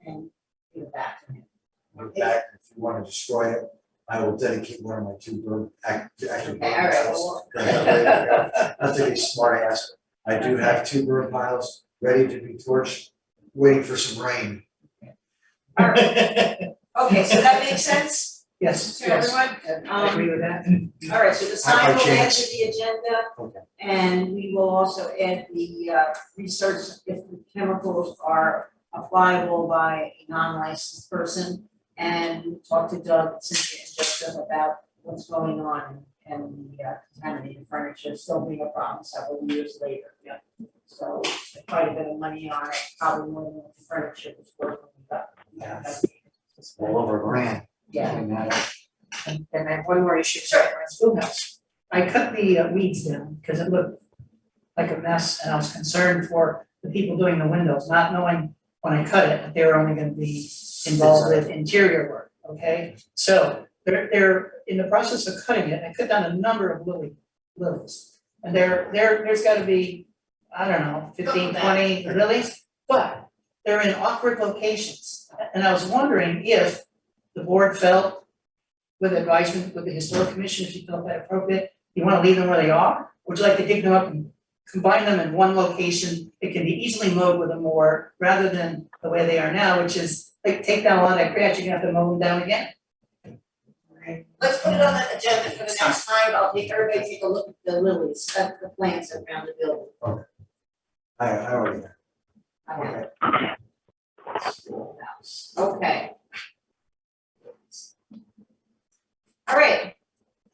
Speaker 1: and give it back to him.
Speaker 4: In fact, if you wanna destroy it, I will dedicate one of my 2 bird active
Speaker 1: Okay,
Speaker 4: burn
Speaker 1: all right,
Speaker 4: piles.
Speaker 1: well,
Speaker 4: Not to be smart ass, I do have 2 burn piles ready to be torched, waiting for some rain.
Speaker 1: all right, okay, so that makes sense
Speaker 3: Yes,
Speaker 1: to
Speaker 3: yes,
Speaker 1: everyone?
Speaker 3: I agree with that.
Speaker 1: All right, so the
Speaker 4: By
Speaker 1: sign will add
Speaker 4: chance.
Speaker 1: to the agenda.
Speaker 4: Okay.
Speaker 1: And we will also add the research if the chemicals are applicable by a non-licensed person. And talk to Doug, Cynthia, and Jessica about what's going on and the contaminated furniture still being a problem several years later. Yeah. So quite a bit of money on it, probably more than what the furniture was worth when we got.
Speaker 4: All over grand.
Speaker 1: Yeah.
Speaker 3: And I have one more issue, sorry, around schoolhouse. I cut the weeds down because it looked like a mess and I was concerned for the people doing the windows, not knowing when I cut it, that they were only gonna be involved with interior work, okay? So they're in the process of cutting it, and I cut down a number of lilies. And there's gotta be, I don't know, 15, 20 lilies, but they're in awkward locations. And I was wondering if the board felt, with advisement with the historic commission, if you felt that appropriate, you wanna leave them where they are? Or would you like to dig them up and combine them in one location? It can be easily mowed with a mower, rather than the way they are now, which is, like, take down a lot of that grass, you're gonna have to mow them down again.
Speaker 1: Let's put it on the agenda for the next time. I'll take, everybody take a look at the lilies, the plants around the building.
Speaker 4: I already have.
Speaker 1: Okay. Schoolhouse, okay. All right,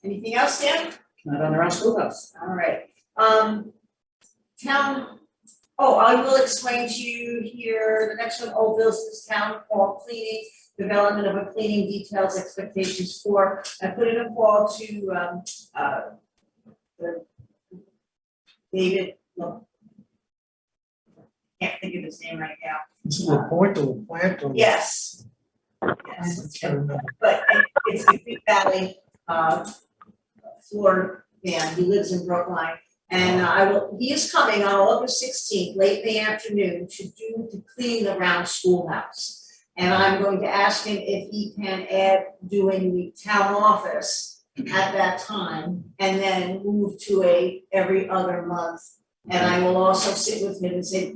Speaker 1: anything else, Dan?
Speaker 3: Not on their own schoolhouse.
Speaker 1: All right, town, I will explain to you here, the next one, old business, town hall cleaning, development of a cleaning details expectations for, I put in a call to, the David, look. Can't think of his name right now.
Speaker 5: it's a report or a plant or?
Speaker 1: Yes. Yes,
Speaker 5: I don't know.
Speaker 1: but it's the Creek Valley, floor man, he lives in Brookline. And he is coming on August 16th, late in the afternoon, to clean the round schoolhouse. And I'm going to ask him if he can add doing the town office at that time, and then move to a every other month. And I will also sit with him and say,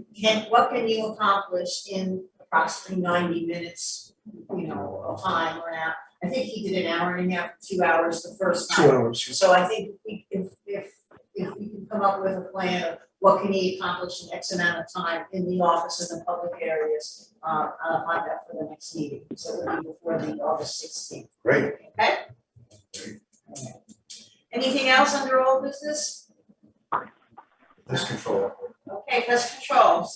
Speaker 1: what can you accomplish in approximately 90 minutes, of time or an hour? I think he did an hour and a half, 2 hours the first time.
Speaker 5: 2 hours.
Speaker 1: So I think if we can come up with a plan of what can he accomplish in X amount of time in the office and the public areas, I'll find that for the next meeting, so it'll be before the August 16th,
Speaker 4: Great.
Speaker 1: okay? Anything else under old business?
Speaker 4: Let's control it.
Speaker 1: Okay, pest control.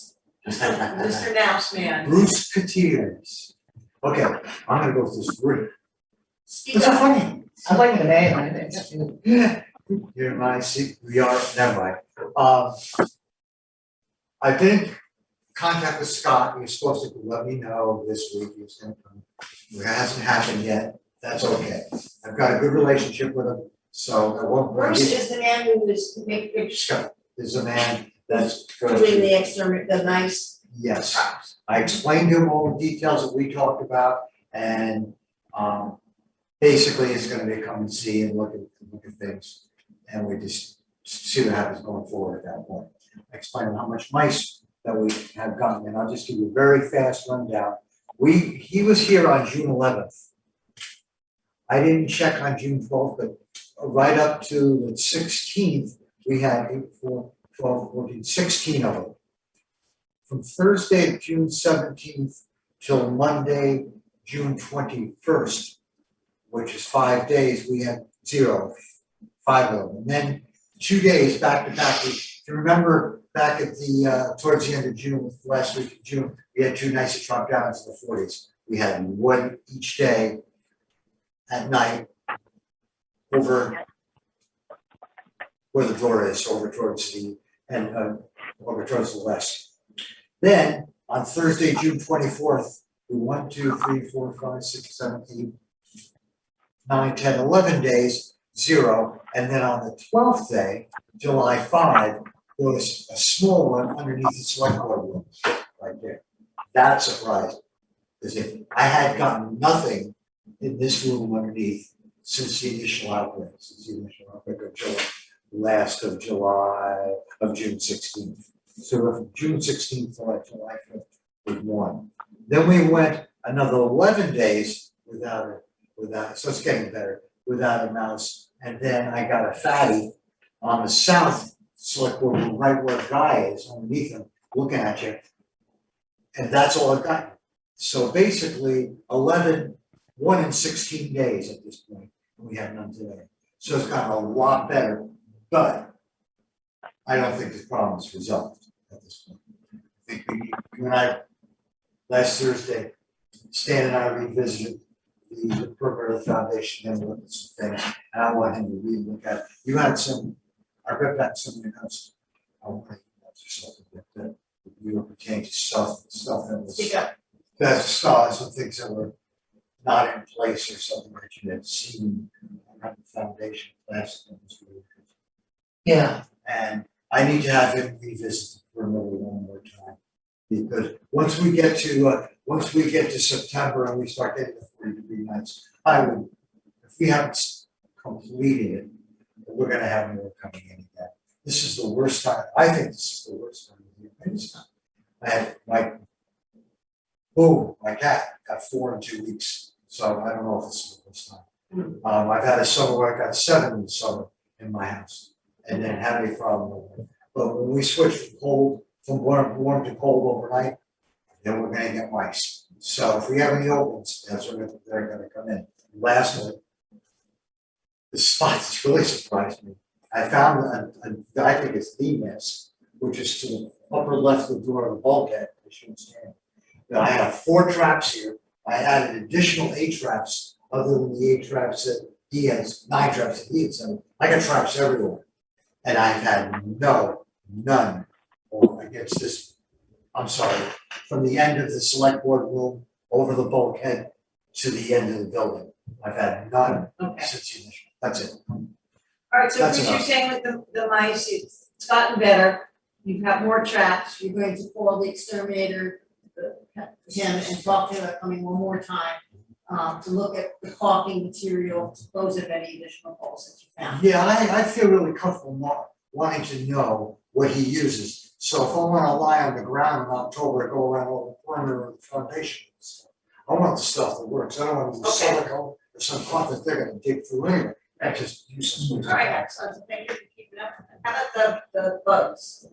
Speaker 1: Mr. Mouse Man.
Speaker 4: Bruce Gutierrez. Okay, I'm gonna go with this group.
Speaker 1: Speak
Speaker 4: It's so
Speaker 1: up.
Speaker 4: funny.
Speaker 3: I like the name, I think.
Speaker 4: Yeah, you're my we are, never mind. I've been in contact with Scott, he was supposed to let me know this week, he was gonna come. It hasn't happened yet, that's okay. I've got a good relationship with him, so I won't.
Speaker 1: Bruce is the man who was
Speaker 4: Scott is a man that's going
Speaker 1: doing
Speaker 4: to,
Speaker 1: the exterminate, the nice
Speaker 4: yes.
Speaker 1: crops.
Speaker 4: I explained to him all the details that we talked about and basically he's gonna be come and see and look at things. And we just see what happens going forward at that point. I explained how much mice that we have gotten, and I'll just give you a very fast rundown. He was here on June 11th. I didn't check on June 12th, but right up to the 16th, we had 8, 4, 12, 14, 16 of them. From Thursday, June 17th till Monday, June 21st, which is 5 days, we had 0, 5 of them. And then 2 days back to back. If you remember back at the towards the end of June, last week of June, we had 2 nights that dropped down into the 40s. We had one each day at night over where the door is, over towards the over towards the west. Then on Thursday, June 24th, we 1, 2, 3, 4, 5, 6, 7, 8, 9, 10, 11 days, 0. And then on the 12th day, July 5, there was a small one underneath the select board room, right there. That surprised me, because I had gotten nothing in this room underneath since the initial outbreak, of July, last of July, of June 16th. So from June 16th to like July 5th with 1. Then we went another 11 days without, so it's getting better, without a mouse. And then I got a fatty on the south select board room, right where the guy is underneath him, looking at you. And that's all I've got. So basically 1 in 16 days at this point, and we have none today. So it's gotten a lot better, but I don't think the problem is resolved at this point. I think you and I, last Thursday, Stan and I revisited the perimeter of the foundation and looked at some things, and I want him to re-look at. You had some, I read that some of your notes. I want to something that you were pertaining to stuff that was.
Speaker 1: Speak up.
Speaker 4: That saw some things that were not in place or something that you had seen around the foundation last time.
Speaker 3: Yeah,
Speaker 4: And I need to have him revisit the perimeter one more time. Because once we get to September and we start getting the 40-degree nights, if we haven't completed it, we're gonna have more coming in again. This is the worst time, I think this is the worst time of the year. Maybe it's not. I had my cat got 4 in 2 weeks, so I don't know if this is the worst time. I've had a summer where I got 7 in the summer in my house, and then had a problem with it. But when we switch from warm to cold overnight, then we're gonna get mice. So if we have any opens, that's when they're gonna come in. Lastly, the spot that's really surprised me, I found I think it's the nest, which is to the upper left of the door of the bulkhead, as you understand. Now I have 4 traps here. I added additional 8 traps, other than the 8 traps that he has, 9 traps that he has. So I got traps everywhere. And I've had none against this, I'm sorry, from the end of the select board room over the bulkhead to the end of the building. I've had none
Speaker 1: Okay.
Speaker 4: since the initial, that's it.
Speaker 1: All right, so
Speaker 4: That's
Speaker 1: Bruce, you're
Speaker 4: enough.
Speaker 1: saying with the mice, it's gotten better, you've got more traps, you're going to call the exterminator, him, and talk to him about coming one more time, to look at the caulking material, to close up any additional holes that you found.
Speaker 4: Yeah, I feel really comfortable wanting to know what he uses. So if I wanna lie on the ground in October, and go around all the perimeter of the foundation and stuff, I want the stuff that works. I don't want to use
Speaker 1: Okay.
Speaker 4: silicone or some crap that they're gonna dig through anyway. That's just useless.
Speaker 1: All right, excellent, so thank you for keeping up. How about the bugs?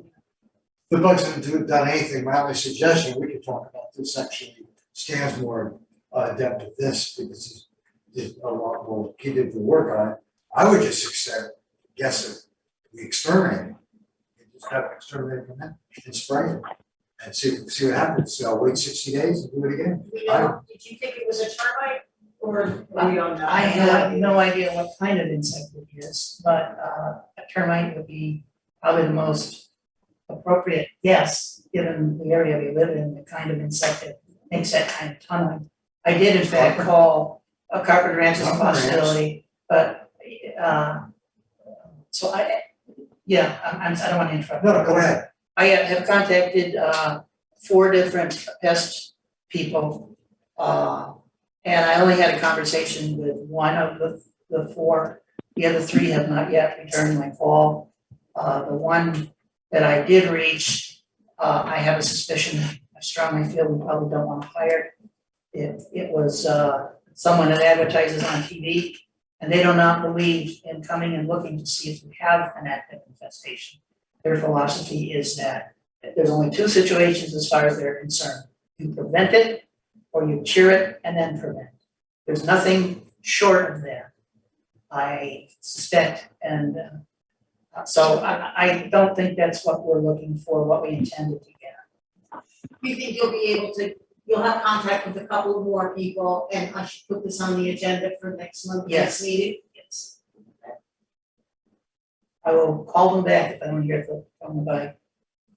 Speaker 4: The bugs haven't done anything. My only suggestion, we could talk about this actually, Stan's more adept at this because he did a lot more, he did the work on it. I would just guess that we exterminate. You just have an exterminator come in and spray it. and see what happens, so wait 60 days and do it again.
Speaker 1: Do we know, did you think it was a termite or we don't know?
Speaker 3: I have no idea what kind of insect it is, but a termite would be probably the most appropriate guess, given the area we live in, the kind of insect that makes that kind of tunneling. I did in fact call a carpenter ants as a possibility, but so I don't want to interrupt.
Speaker 4: No, go ahead.
Speaker 3: I have contacted 4 different pest people. And I only had a conversation with one of the 4. The other 3 have not yet returned my call. The one that I did reach, I have a suspicion, I strongly feel we probably don't want to hire. It was someone that advertises on TV, and they do not believe in coming and looking to see if we have an active infestation. Their philosophy is that there's only 2 situations as far as they're concerned. You prevent it, or you cure it and then prevent. There's nothing short of that, I suspect, and so I don't think that's what we're looking for, what we intended to get.
Speaker 1: You think you'll be able to, you'll have contact with a couple more people, and I should put this on the agenda for next month, next
Speaker 3: Yes.
Speaker 1: meeting? Yes.
Speaker 3: I will call them back if I don't hear from them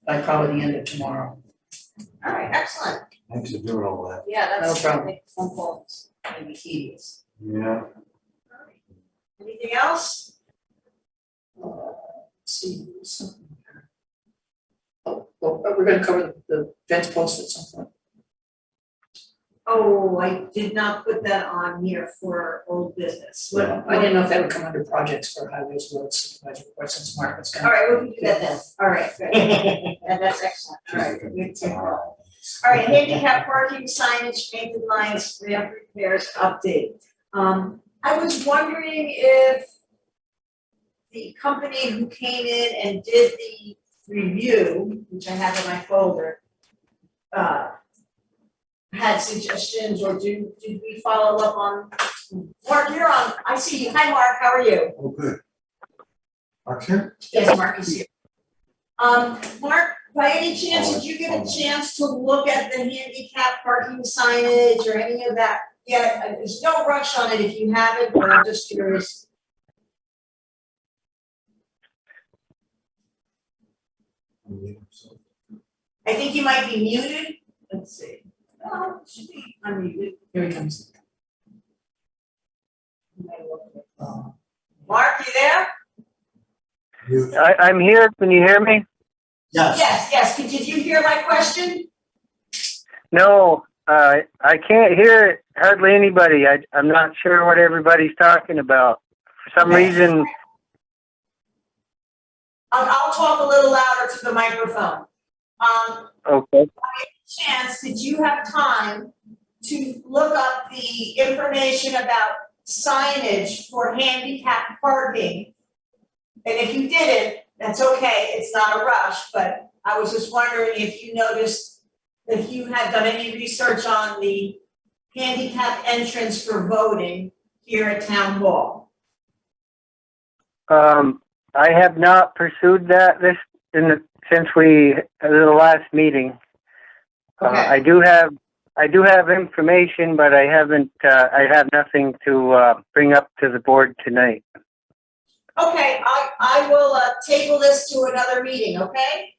Speaker 3: by probably the end of tomorrow.
Speaker 1: All right, excellent.
Speaker 4: Thanks for doing all that.
Speaker 1: Yeah, that's,
Speaker 3: No problem.
Speaker 1: I think phone calls may be tedious.
Speaker 4: Yeah.
Speaker 1: All right. Anything else?
Speaker 3: Let's see, something. Oh, well, we're gonna cover the fence post at some point.
Speaker 1: Oh, I did not put that on here for old business. What?
Speaker 3: I didn't know if that would come under projects for highways, roads, supervisor reports, since Mark was
Speaker 1: All
Speaker 3: gonna.
Speaker 1: right, we can do that then. All right, good. Yeah, that's excellent. All right, good to know. All right, handicap parking signage, painted lines, ramp repairs, update. I was wondering if the company who came in and did the review, which I have in my folder, had suggestions, or did we follow up on? Mark, you're on, I see you. Hi, Mark, how are you?
Speaker 4: Oh, good. Mark's here?
Speaker 1: Yes, Mark is here. Mark, by any chance, did you get a chance to look at the handicap parking signage or any of that? Yeah, there's no rush on it if you haven't, but I'm just curious. I think you might be muted. Let's see. Oh, it should be unmuted.
Speaker 3: Here he comes.
Speaker 1: Mark, you there?
Speaker 4: You-
Speaker 7: I'm here. Can you hear me?
Speaker 4: Yes.
Speaker 1: Yes. Did you hear my question?
Speaker 7: No, I can't hear hardly anybody. I'm not sure what everybody's talking about. For some
Speaker 1: Okay.
Speaker 7: reason,
Speaker 1: I'll talk a little louder to the microphone.
Speaker 7: okay.
Speaker 1: Chance, did you have time to look up the information about signage for handicap parking? And if you didn't, that's okay, it's not a rush, but I was just wondering if you noticed, if you had done any research on the handicap entrance for voting here at Town Hall.
Speaker 7: I have not pursued that since the last meeting.
Speaker 1: Okay.
Speaker 7: I do have information, but I have nothing to bring up to the board tonight.
Speaker 1: Okay, I will table this to another meeting, okay?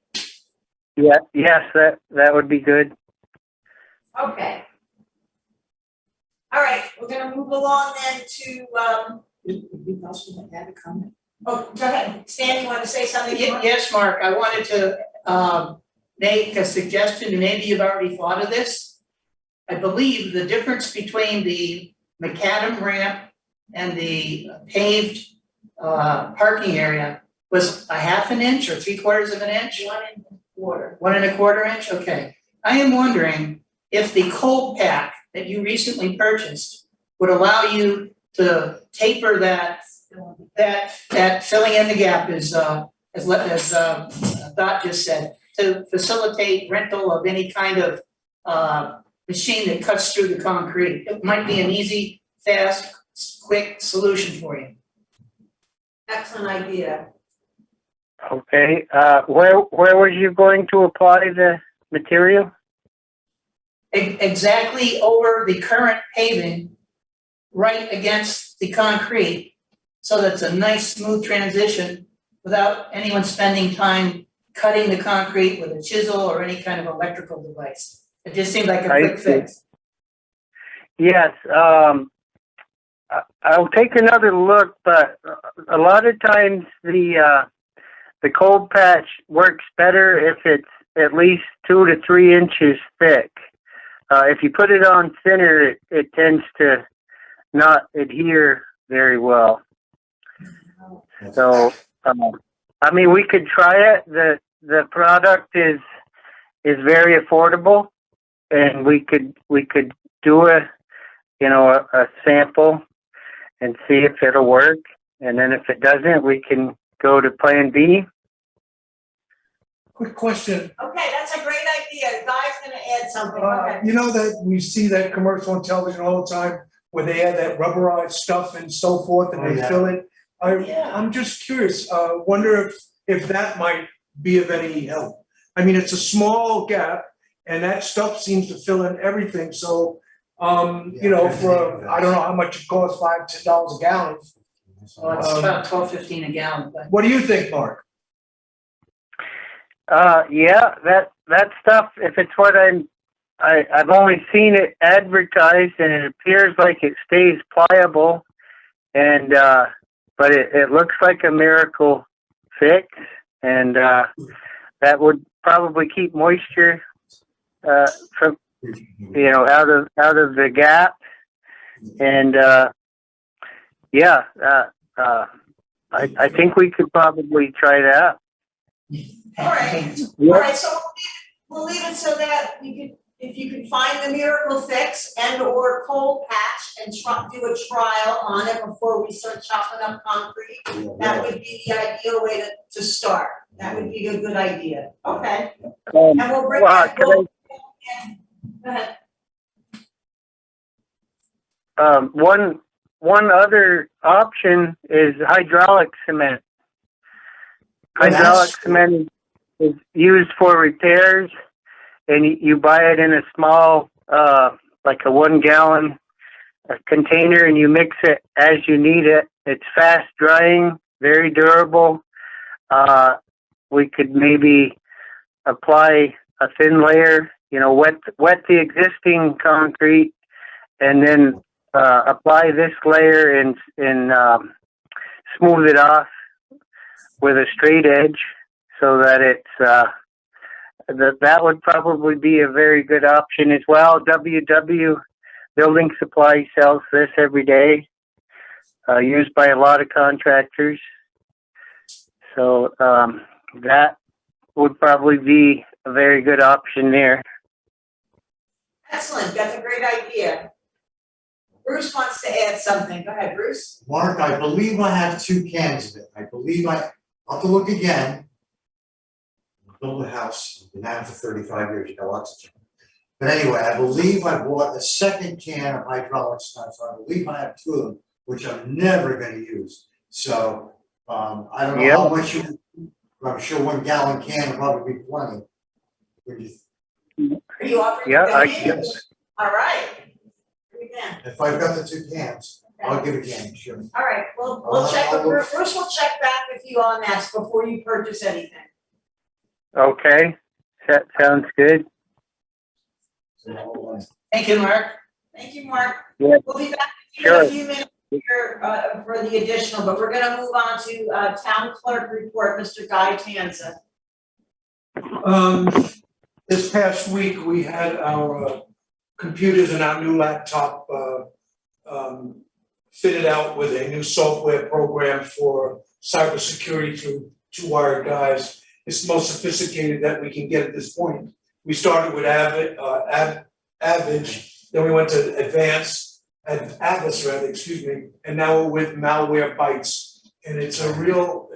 Speaker 7: Yeah, yes, that would be good.
Speaker 1: Okay. All right, we're gonna move along then to,
Speaker 3: Would you possibly add a comment?
Speaker 1: oh, go ahead, Stan, you wanna say something?
Speaker 3: Yes, Mark, I wanted to make a suggestion, and maybe you've already thought of this. I believe the difference between the macadam ramp and the paved parking area was a 1/2 inch or 3/4 of an inch?
Speaker 1: 1 1/4.
Speaker 3: 1 1/4 inch, okay. I am wondering if the cold pack that you recently purchased would allow you to taper that filling in the gap as Dot just said, to facilitate rental of any kind of machine that cuts through the concrete. It might be an easy, fast, quick solution for you.
Speaker 1: Excellent idea.
Speaker 7: Okay. Where was you going to apply the material?
Speaker 3: Exactly over the current paving, right against the concrete. So that's a nice smooth transition without anyone spending time cutting the concrete with a chisel or any kind of electrical device. It just seemed like a
Speaker 7: I
Speaker 3: quick
Speaker 7: see.
Speaker 3: fix.
Speaker 7: Yes, I'll take another look, but a lot of times the cold patch works better if it's at least 2 to 3 inches thick. If you put it on thinner, it tends to not adhere very well. So, I mean, we could try it. The product is very affordable, and we could do a sample and see if it'll work. And then if it doesn't, we can go to plan B.
Speaker 5: Quick question.
Speaker 1: Okay, that's a great idea. Guy's gonna add something. Go ahead.
Speaker 5: You know that we see that commercial on television all the time where they add that rubberized stuff and so forth and
Speaker 4: Oh,
Speaker 5: they
Speaker 4: yeah.
Speaker 5: fill it?
Speaker 1: Yeah.
Speaker 5: I'm just curious, wonder if that might be of any help. I mean, it's a small gap and that stuff seems to fill in everything, so, for, I don't know how much it costs, $5, $10 a gallon.
Speaker 3: Well, it's about $12.15 a gallon, but
Speaker 5: What do you think, Mark?
Speaker 7: Yeah, that stuff. If it's what I've only seen it advertised, and it appears like it stays pliable, and but it looks like a miracle fix, and that would probably keep moisture from out of the gap, and I think we could probably try that.
Speaker 1: All right.
Speaker 7: Yep.
Speaker 1: All right, so we'll leave it so that if you can find the miracle fix and or cold patch and do a trial on it before we start chopping up concrete, that would be the ideal way to start. That would be a good idea. Okay. And we'll bring that. Go ahead.
Speaker 7: One other option is hydraulic cement.
Speaker 4: Oh, that's
Speaker 7: Hydraulic
Speaker 4: cool.
Speaker 7: cement is used for repairs, and you buy it in a small, like a 1 gallon container, and you mix it as you need it. It's fast drying, very durable. We could maybe apply a thin layer, wet the existing concrete, and then apply this layer and smooth it off with a straight edge, so that it's that would probably be a very good option as well. WW Building Supply sells this every day, used by a lot of contractors. So that would probably be a very good option there.
Speaker 1: Excellent, that's a great idea. Bruce wants to add something. Go ahead, Bruce.
Speaker 4: Mark, I believe I have 2 cans of it. I'll have to look again. Build a house, been at it for 35 years, you got lots of time. But anyway, I believe I bought a second can of hydraulic stuff, so I believe I have 2 of them, which I'm never gonna use. So, I don't know how much I'm sure 1 gallon can would probably be plenty.
Speaker 1: Are you offering?
Speaker 7: Yeah,
Speaker 1: to
Speaker 7: I
Speaker 1: donate?
Speaker 4: Yes,
Speaker 1: All right. Again.
Speaker 4: if I've got the 2 cans, I'll give a can, sure.
Speaker 1: All right, we'll check with Bruce will check back with you on that before you purchase anything.
Speaker 7: Okay, that sounds good.
Speaker 3: thank you, Mark.
Speaker 1: Thank you, Mark.
Speaker 7: Yeah.
Speaker 1: We'll be back in a
Speaker 7: Sure.
Speaker 1: few minutes here for the additional, but we're gonna move on to town clerk report, Mr. Guy Tanza.
Speaker 5: This past week, we had our computers and our new laptop fitted out with a new software program for cybersecurity through 2 Wired Guys. It's the most sophisticated that we can get at this point. We started with Avid, then we went to Atlas, and now we're with Malware Bytes. And it's a real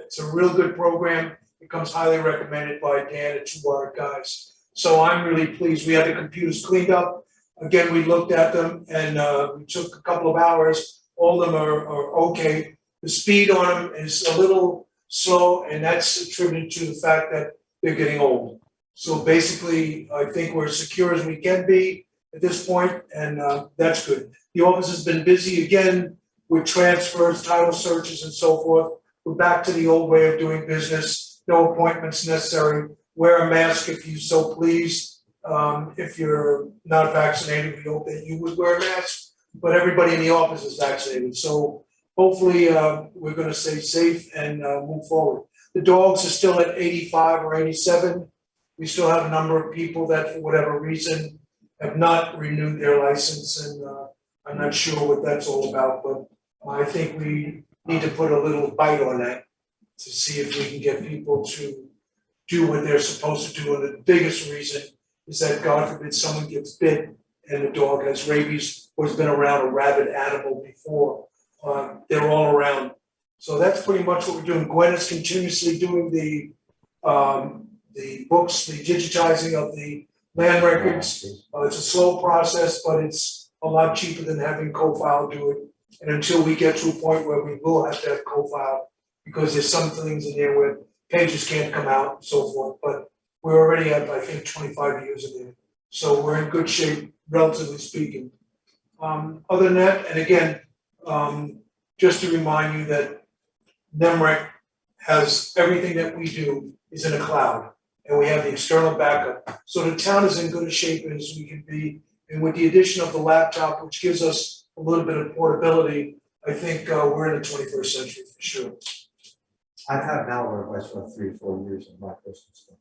Speaker 5: good program. It comes highly recommended by Dan at 2 Wired Guys. So I'm really pleased. We had the computers cleaned up. Again, we looked at them and we took a couple of hours. All of them are okay. The speed on them is a little slow, and that's attributed to the fact that they're getting old. So basically, I think we're as secure as we can be at this point, and that's good. The office has been busy again with transfers, title searches and so forth. We're back to the old way of doing business, no appointments necessary. Wear a mask if you so please. If you're not vaccinated, we hope that you would wear a mask, but everybody in the office is vaccinated. So hopefully, we're gonna stay safe and move forward. The dogs are still at 85 or 87. We still have a number of people that, for whatever reason, have not renewed their license, and I'm not sure what that's all about, but I think we need to put a little bite on that to see if we can get people to do what they're supposed to do. And the biggest reason is that, God forbid, someone gets bit and the dog has rabies or has been around a rabid animal before. They're all around. So that's pretty much what we're doing. Gwen is continuously doing the books, the digitizing of the land records. It's a slow process, but it's a lot cheaper than having co-file do it. And until we get to a point where we will have to have co-file, because there's some things in there where pages can't come out and so forth, but we're already at, I think, 25 years in there. So we're in good shape, relatively speaking. Other than that, and again, just to remind you that NEMREC has everything that we do is in a cloud, and we have the external backup. So the town is in good shape as we can be, and with the addition of the laptop, which gives us a little bit of portability, I think we're in the 21st century for sure.
Speaker 4: I've had malware device for 3 or 4 years in my personal stuff.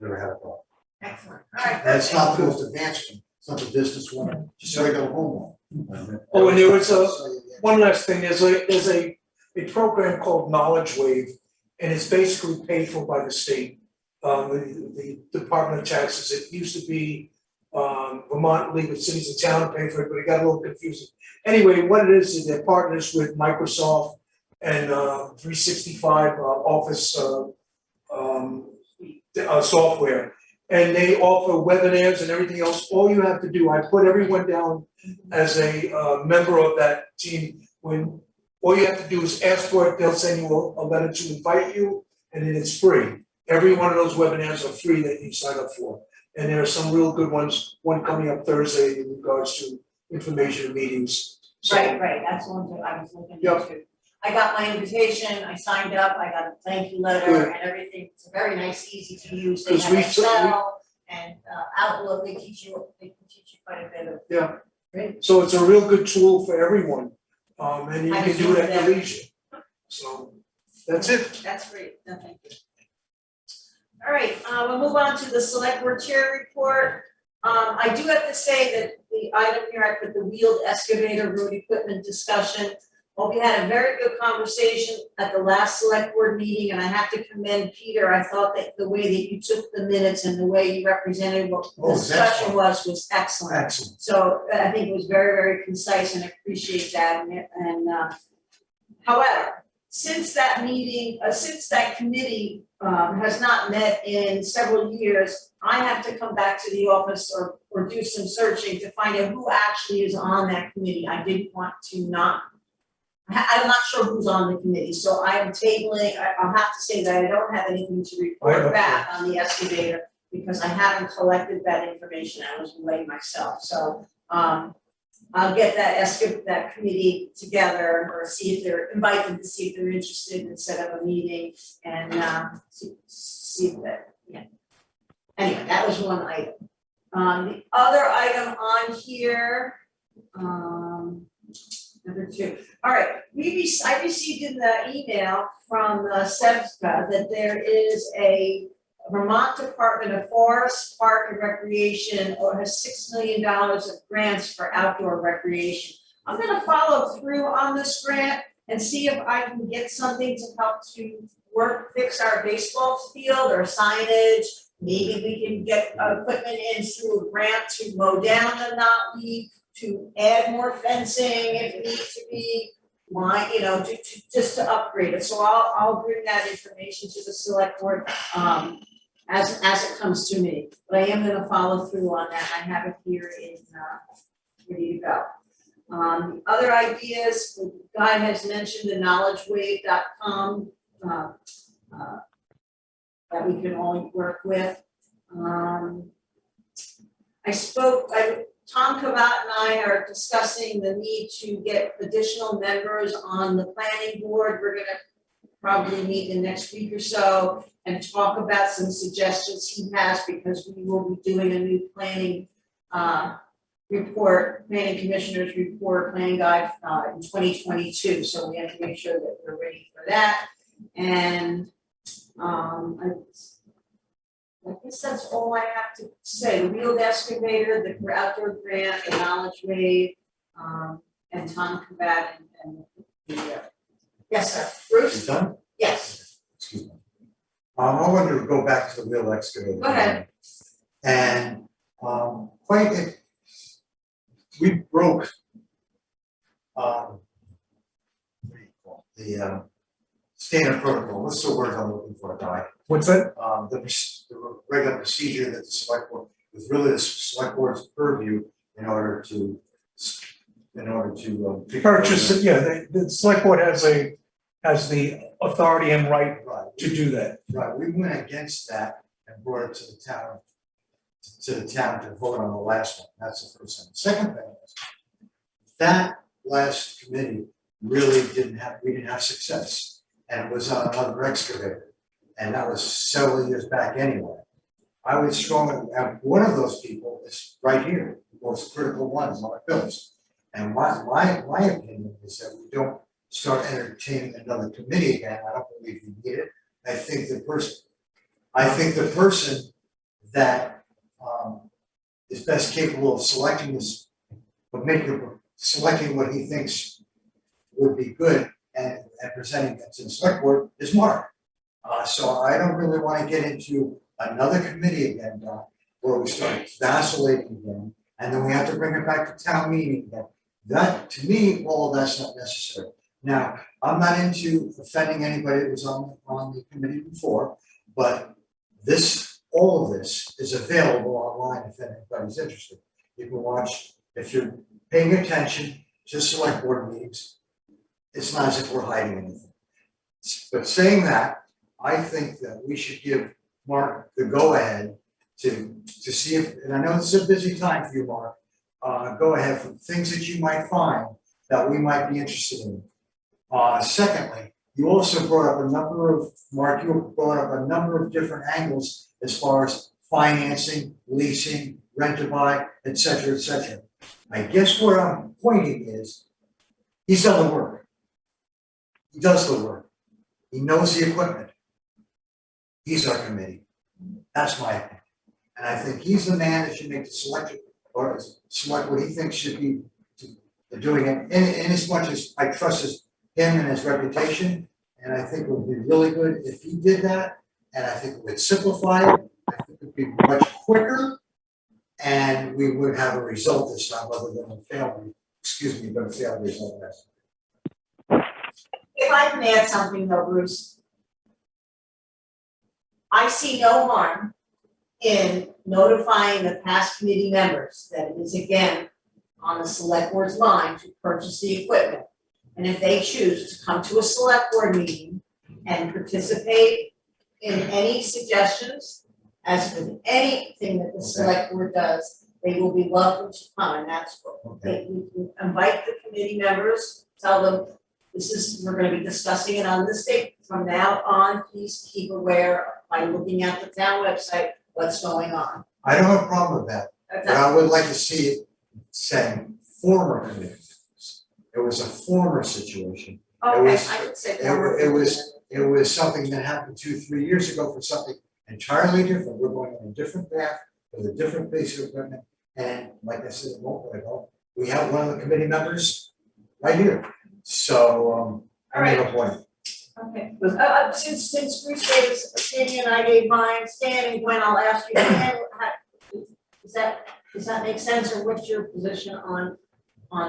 Speaker 4: Never had a problem.
Speaker 1: Excellent, all right.
Speaker 4: And it's not the most advanced one, it's not the business one, just a regular home one.
Speaker 5: Oh, and there was one last thing, there's a program called Knowledge Wave, and it's basically paid for by the state. The Department of Taxes, it used to be Vermont League of Cities and Towns paid for it, but it got a little confusing. Anyway, what it is they're partners with Microsoft and 365 Office software. And they offer webinars and everything else. All you have to do, I put everyone down as a member of that team. When all you have to do is ask for it, they'll send you a letter to invite you, and then it's free. Every one of those webinars are free that you sign up for. And there are some real good ones, one coming up Thursday in regards to information and meetings. So,
Speaker 1: Right, that's the one that I was looking
Speaker 5: Yep.
Speaker 1: into. I got my invitation, I signed up, I got a thank you letter
Speaker 5: Good.
Speaker 1: and everything, it's very nice, easy to use, they
Speaker 5: 'Cause
Speaker 1: have
Speaker 5: we-
Speaker 1: Excel and Outlook, they teach you quite a bit of.
Speaker 5: Yeah.
Speaker 1: Great.
Speaker 5: So it's a real good tool for everyone, and you
Speaker 1: I
Speaker 5: can do it at
Speaker 1: assume
Speaker 5: your
Speaker 1: that-
Speaker 5: leisure. So that's it.
Speaker 1: That's great, no, thank you. All right, we'll move on to the select board chair report. I do have to say that the item here, I put the wheeled excavator road equipment discussion. Well, we had a very good conversation at the last select board meeting, and I have to commend Peter. I thought that the way that you took the minutes and the way you represented what the
Speaker 4: Oh, it's
Speaker 1: discussion was excellent.
Speaker 4: Excellent.
Speaker 1: So I think it was very, very concise, and I appreciate that, however, since that meeting, since that committee has not met in several years, I have to come back to the office or do some searching to find out who actually is on that committee. I didn't want to not, I'm not sure who's on the committee, so I am tabling, I'll have to say that I don't have anything to report back on the excavator because I haven't collected that information, I was away myself, so I'll get that committee together or see if they're, invite them to see if they're interested and set up a meeting and see if that, yeah. Anyway, that was one item. The other item on here, number 2. All right, I received in the email from SEPSCA that there is a Vermont Department of Forest, Park and Recreation or has $6 million of grants for outdoor recreation. I'm gonna follow through on this grant and see if I can get something to help to fix our baseball field or signage. Maybe we can get equipment in through a grant to mow down the knotweed, to add more fencing if it needs to be, just to upgrade it. So I'll bring that information to the select board as it comes to me. But I am gonna follow through on that. I have it here in ready to go. Other ideas, the guy has mentioned the knowledgewave.com that we can all work with. Tom Kavat and I are discussing the need to get additional members on the planning board. We're gonna probably meet in the next week or so and talk about some suggestions he has, because we will be doing a new planning report, planning commissioners report, planning guide in 2022, so we have to make sure that we're ready for that. And I guess that's all I have to say. The wheeled excavator, the outdoor grant, the knowledge wave, and Tom Kabat and the, yes, sir.
Speaker 4: You
Speaker 1: Bruce?
Speaker 4: done?
Speaker 1: Yes.
Speaker 4: Excuse me. I wanted to go back to the wheel excavator.
Speaker 1: Go ahead.
Speaker 4: And, we broke, what do you call it? The standard protocol, what's the word I'm looking for, Guy?
Speaker 5: What's that?
Speaker 4: The regular procedure that the select board, was really the select board's purview in order to
Speaker 5: Purchase it, yeah, the select board has the authority and right
Speaker 4: Right,
Speaker 5: to do that.
Speaker 4: right, we went against that and brought it to the town to vote on the last one, that's the first thing. The second thing is, that last committee really we didn't have success, and it was on another excavator, and that was several years back anyway. I would strongly, one of those people is right here, the most critical one, Mark Bills. And my opinion is that we don't start entertaining another committee again, I don't believe we need it. I think the person that is best capable of selecting this, selecting what he thinks would be good and presenting it to the select board is Mark. So I don't really wanna get into another committee again, where we start vacillating again, and then we have to bring it back to town meeting again. That, to me, all of that's not necessary. Now, I'm not into offending anybody that was on the committee before, but all of this is available online if anybody's interested. You can watch, if you're paying attention to select board meetings, it's not as if we're hiding anything. But saying that, I think that we should give Mark the go-ahead to see if, and I know this is a busy time for you, Mark, go ahead for things that you might find that we might be interested in. Secondly, you also brought up a number of different angles as far as financing, leasing, rent to buy, et cetera, et cetera. I guess where I'm pointing is, he's done the work. He does the work. He knows the equipment. He's our committee. That's my opinion. And I think he's the man that should make the selection, or select what he thinks should be doing it, in as much as I trust him and his reputation. And I think it would be really good if he did that, and I think it would simplify it, I think it would be much quicker, and we would have a result this time other than a failed result.
Speaker 1: If I can add something though, Bruce. I see no harm in notifying the past committee members that it is again on the select board's mind to purchase the equipment. And if they choose to come to a select board meeting and participate in any suggestions, as with anything that the select board does, they will be welcome to come, and that's what we invite the committee members, tell them, we're gonna be discussing it on this date, from now on, please keep aware by looking at the town website, what's going on.
Speaker 4: I don't have a problem with that, but I would like to see it saying former committees. It was a former situation.
Speaker 1: Okay, I would say that.
Speaker 4: It was something that happened 2-3 years ago for something entirely different. We're going on a different path with a different piece of equipment. And like I said a moment ago, we have one of the committee members right here. So, I have a point.
Speaker 1: Okay, since Bruce gave his opinion, I gave mine, Stan and Gwen, I'll ask you, Stan, does that make sense, or what's your position on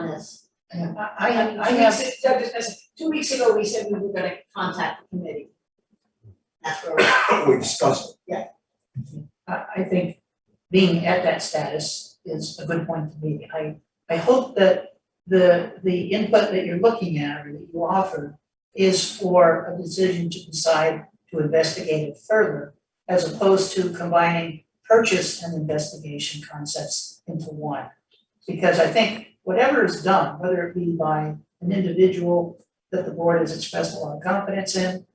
Speaker 1: this?
Speaker 3: I have,
Speaker 1: 2 weeks ago, we said we were gonna contact the committee. That's where we're at.
Speaker 4: We discussed it.
Speaker 3: I think being at that status is a good point to be. I hope that the input that you're looking at or that you offer is for a decision to decide to investigate it further, as opposed to combining purchase and investigation concepts into one. Because I think whatever is done, whether it be by an individual that the board has expressed a lot of confidence in,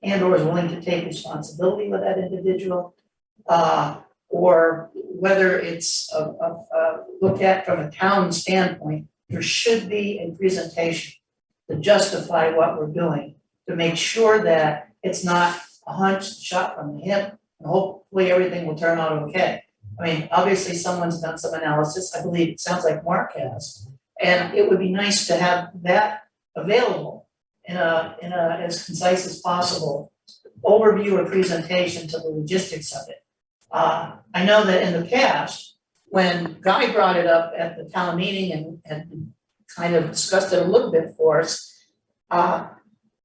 Speaker 3: and or is willing to take responsibility with that individual, or whether it's looked at from a town standpoint, there should be a presentation to justify what we're doing, to make sure that it's not a hunch shot from the hip, and hopefully everything will turn out okay. I mean, obviously someone's done some analysis, I believe it sounds like Mark has, and it would be nice to have that available in a as concise as possible overview or presentation to the logistics of it. I know that in the past, when Guy brought it up at the town meeting and kind of discussed it a little bit for us, I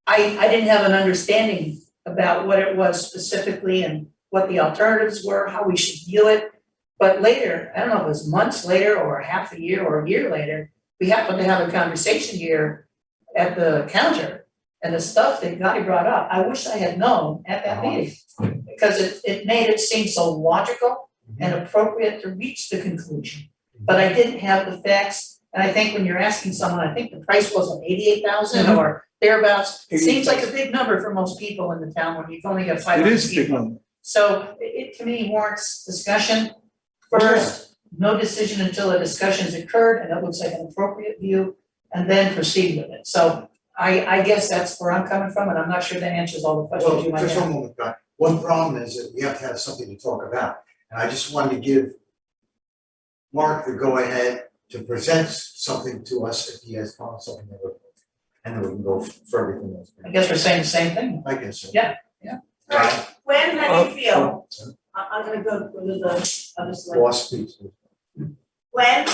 Speaker 3: didn't have an understanding about what it was specifically and what the alternatives were, how we should view it. But later, I don't know if it was months later or half a year or a year later, we happened to have a conversation here at the counter. And the stuff that Guy brought up, I wish I had known at that meeting, because it made it seem so logical and appropriate to reach the conclusion. But I didn't have the facts, and I think when you're asking someone, I think the price was like 88,000 or thereabouts. It seems like a big number for most people in the town when you've only got 500 people.
Speaker 5: It is a big number.
Speaker 3: So it to me warrants discussion first, no decision until a discussion's occurred and it looks like an appropriate view, and then proceed with it. So I guess that's where I'm coming from, and I'm not sure that answers all the questions you might
Speaker 4: Just
Speaker 3: have.
Speaker 4: one moment, Guy. One problem is that we have to have something to talk about, and I just wanted to give Mark the go-ahead to present something to us if he has found something that would, and then we can go for everything else.
Speaker 3: I guess we're saying the same thing.
Speaker 4: I guess so.
Speaker 3: Yeah.
Speaker 1: All right, Gwen, how do you feel? I'm gonna go to the other slide.
Speaker 4: Boss speaks.
Speaker 1: Gwen,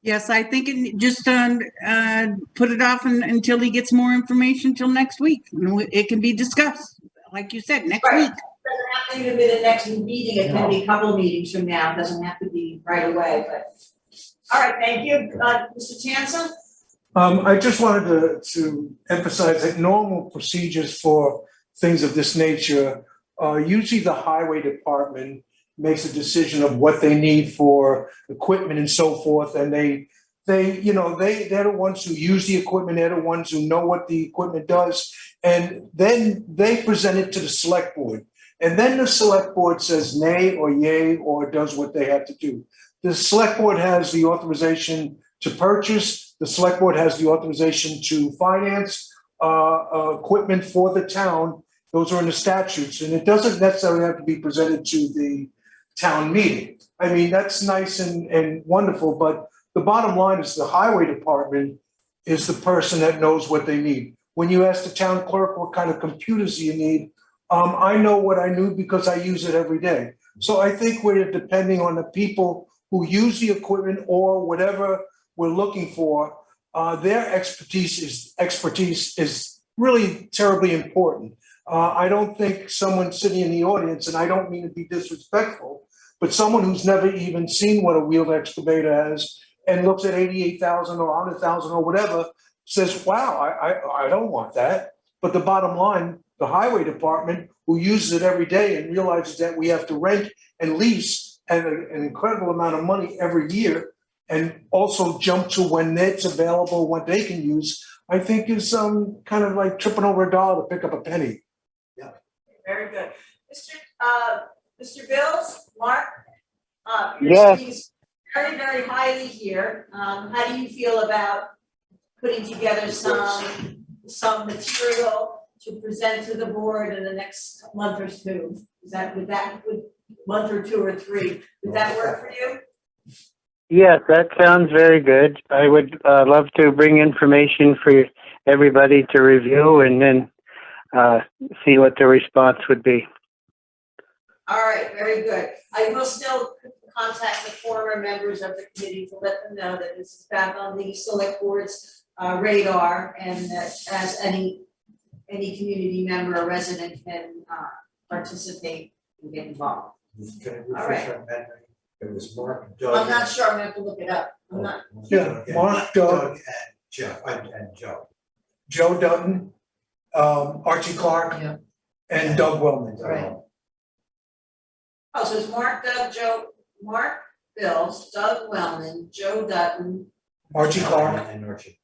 Speaker 2: Yes, I think just put it off until he gets more information till next week. It can be discussed, like you said, next
Speaker 1: Right.
Speaker 2: week.
Speaker 1: doesn't have to even be the next meeting, it can be a couple of meetings from now, it doesn't have to be right away, but. All right, thank you, Mr. Chancer?
Speaker 5: I just wanted to emphasize that normal procedures for things of this nature, usually the highway department makes a decision of what they need for equipment and so forth, and they're the ones who use the equipment, they're the ones who know what the equipment does, and then they present it to the select board. And then the select board says nay or yay or does what they have to do. The select board has the authorization to purchase, the select board has the authorization to finance equipment for the town. Those are in the statutes, and it doesn't necessarily have to be presented to the town meeting. I mean, that's nice and wonderful, but the bottom line is the highway department is the person that knows what they need. When you ask the town clerk what kind of computers do you need, I know what I need because I use it every day. So I think we're depending on the people who use the equipment or whatever we're looking for. Their expertise is really terribly important. I don't think someone sitting in the audience, and I don't mean to be disrespectful, but someone who's never even seen what a wheeled excavator has and looks at 88,000 or 100,000 or whatever says, wow, I don't want that. But the bottom line, the highway department who uses it every day and realizes that we have to rent and lease at an incredible amount of money every year, and also jump to when it's available, what they can use, I think is kind of like tripping over a dollar to pick up a penny.
Speaker 1: Very good. Mr. Bills, Mark?
Speaker 7: Yes.
Speaker 1: You're very, very highly here. How do you feel about putting together some material to present to the board in the next month or two? Would month or two or three, would that work for you?
Speaker 7: Yes, that sounds very good. I would love to bring information for everybody to review and then see what the response would be.
Speaker 1: All right, very good. I will still contact the former members of the committee to let them know that this is back on the select board's radar, and that as any community member or resident can participate and get involved.
Speaker 4: Can I
Speaker 1: All
Speaker 4: refresh
Speaker 1: right.
Speaker 4: our memory? It was Mark, Doug.
Speaker 1: I'm not sure, I'm gonna have to look it up. I'm not,
Speaker 5: Yeah, Mark, Doug,
Speaker 4: and Jeff, and Joe.
Speaker 5: Joe Dutton, Archie Clark,
Speaker 3: Yeah.
Speaker 5: and Doug Wellman.
Speaker 3: Right.
Speaker 1: Oh, so it's Mark Bills, Doug Wellman, Joe Dutton.
Speaker 5: Archie Clark.
Speaker 4: And Archie.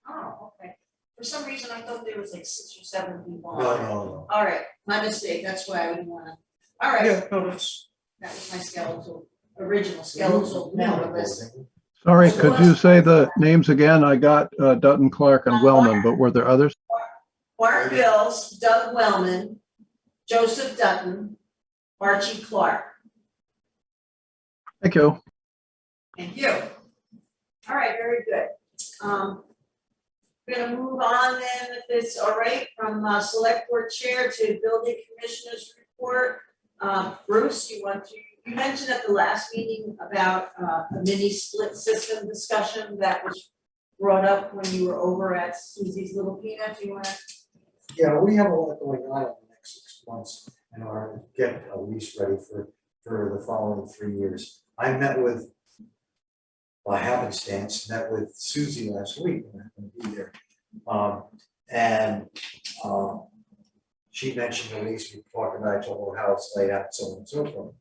Speaker 1: Oh, okay. For some reason, I thought there was like 6 or 7 people on
Speaker 4: No,
Speaker 1: there.
Speaker 4: no,
Speaker 1: All right, my mistake, that's why I didn't wanna, all right,
Speaker 5: Yeah, no, that's,
Speaker 1: that was my original skeletal member list.
Speaker 6: Sorry, could you say the names again? I got Dutton, Clark, and Wellman, but were there others?
Speaker 1: Mark Bills, Doug Wellman, Joseph Dutton, Archie Clark.
Speaker 6: Thank you.
Speaker 1: Thank you. All right, very good. We're gonna move on then, if it's all right, from select board chair to building commissioners report. Bruce, you mentioned at the last meeting about a mini split system discussion that was brought up when you were over at Susie's Little Peanut. Do you wanna?
Speaker 4: Yeah, we have a lot going on in the next 6 months and are get a lease ready for the following 3 years. I met with, by happenstance, met with Susie last week, and I'm gonna be there. She mentioned the lease, we talked about, I told her how it's laid out, so on and so forth.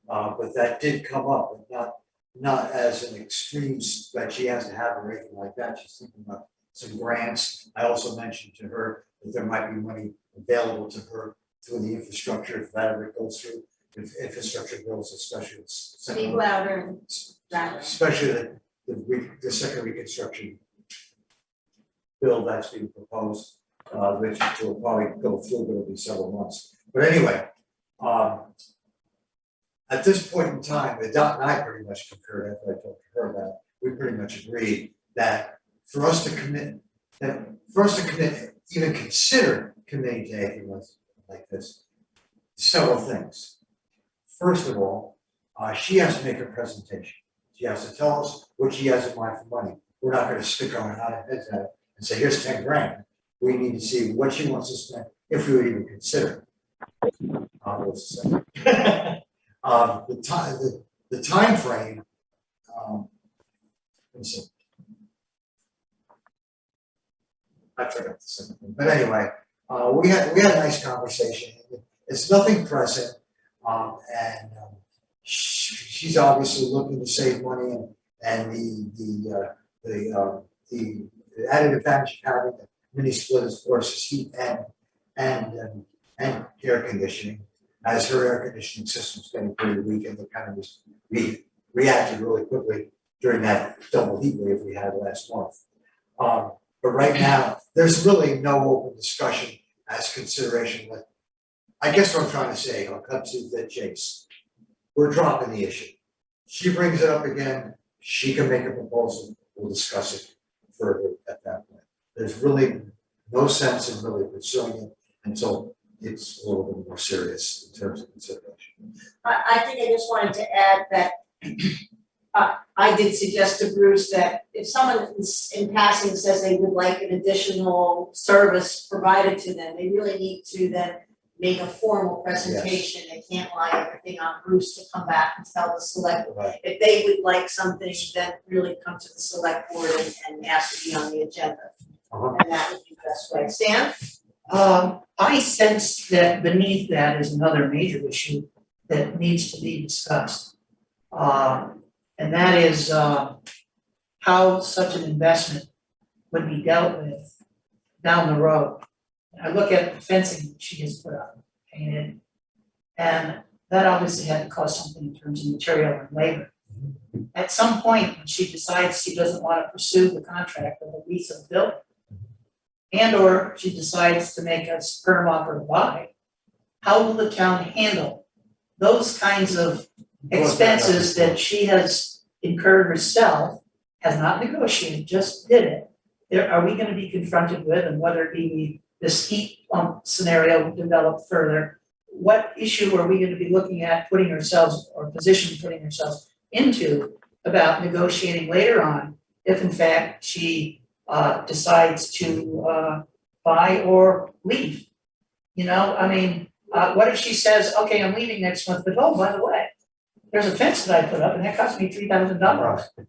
Speaker 4: But that did come up, and not as an extreme that she has to have or anything like that, she's thinking about some grants. I also mentioned to her that there might be money available to her through the infrastructure, if that ever goes through, if infrastructure bills, especially.
Speaker 1: Speak louder and louder.
Speaker 4: Especially the second reconstruction bill that's being proposed, which will probably go through, but it'll be several months. But anyway, at this point in time, Dot and I pretty much concurred after I talked to her about it. We pretty much agreed that for us to commit, even consider committing to anything like this, several things. First of all, she has to make a presentation. She has to tell us what she has in mind for money. We're not gonna stick our heads at it and say, here's 10 grand. We need to see what she wants to spend, if we would even consider. The time frame. Let me see. I forgot the second thing, but anyway, we had a nice conversation. It's nothing pressing, she's obviously looking to save money, and the added advantage of having a mini split, of course, is heat and air conditioning. As her air conditioning system's getting pretty weak, and they kind of just reacted really quickly during that double heat wave we had last month. But right now, there's really no open discussion as consideration. But I guess what I'm trying to say, I'll cut to the chase. We're dropping the issue. She brings it up again, she can make a proposal, we'll discuss it further at that point. There's really no sense in really pursuing it until it's a little bit more serious in terms of consideration.
Speaker 1: I think I just wanted to add that I did suggest to Bruce that if someone in passing says they would like an additional service provided to them, they really need to then make a formal presentation. They can't lie everything on Bruce to come back and tell the select board.
Speaker 4: Right.
Speaker 1: If they would like something, then really come to the select board and ask to be on the agenda.
Speaker 4: Uh-huh.
Speaker 1: And that would be the best way. Stan?
Speaker 3: I sense that beneath that is another major issue that needs to be discussed. And that is how such an investment would be dealt with down the road. I look at the fencing she has put up, painted, and that obviously had to cost something in terms of material and labor. At some point, when she decides she doesn't want to pursue the contract of the lease of the building, and or she decides to make a firm offer to buy, how will the town handle those kinds of expenses that she has incurred herself, has not negotiated, just did it? Are we gonna be confronted with, and whether it be this heat pump scenario developed further, what issue are we gonna be looking at putting ourselves, or position putting ourselves into about negotiating later on, if in fact she decides to buy or leave? You know, I mean, what if she says, okay, I'm leaving next month, but oh, by the way, there's a fence that I put up and that cost me $3,000.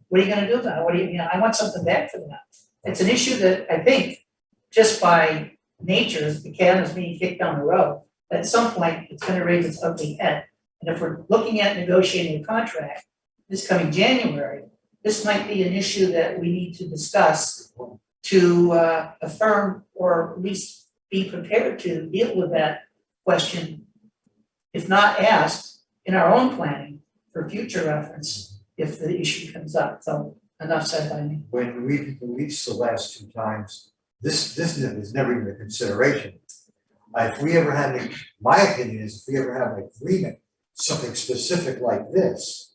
Speaker 3: What are you gonna do with that? I want something back for that. It's an issue that I think, just by nature, as the can is being kicked down the road, at some point, it's gonna raise its ugly head. And if we're looking at negotiating a contract this coming January, this might be an issue that we need to discuss to affirm or at least be prepared to deal with that question, if not asked, in our own planning for future reference if the issue comes up. So enough said by me.
Speaker 4: When we released the last two times, this is never even a consideration. If we ever had, my opinion is if we ever have an agreement, something specific like this,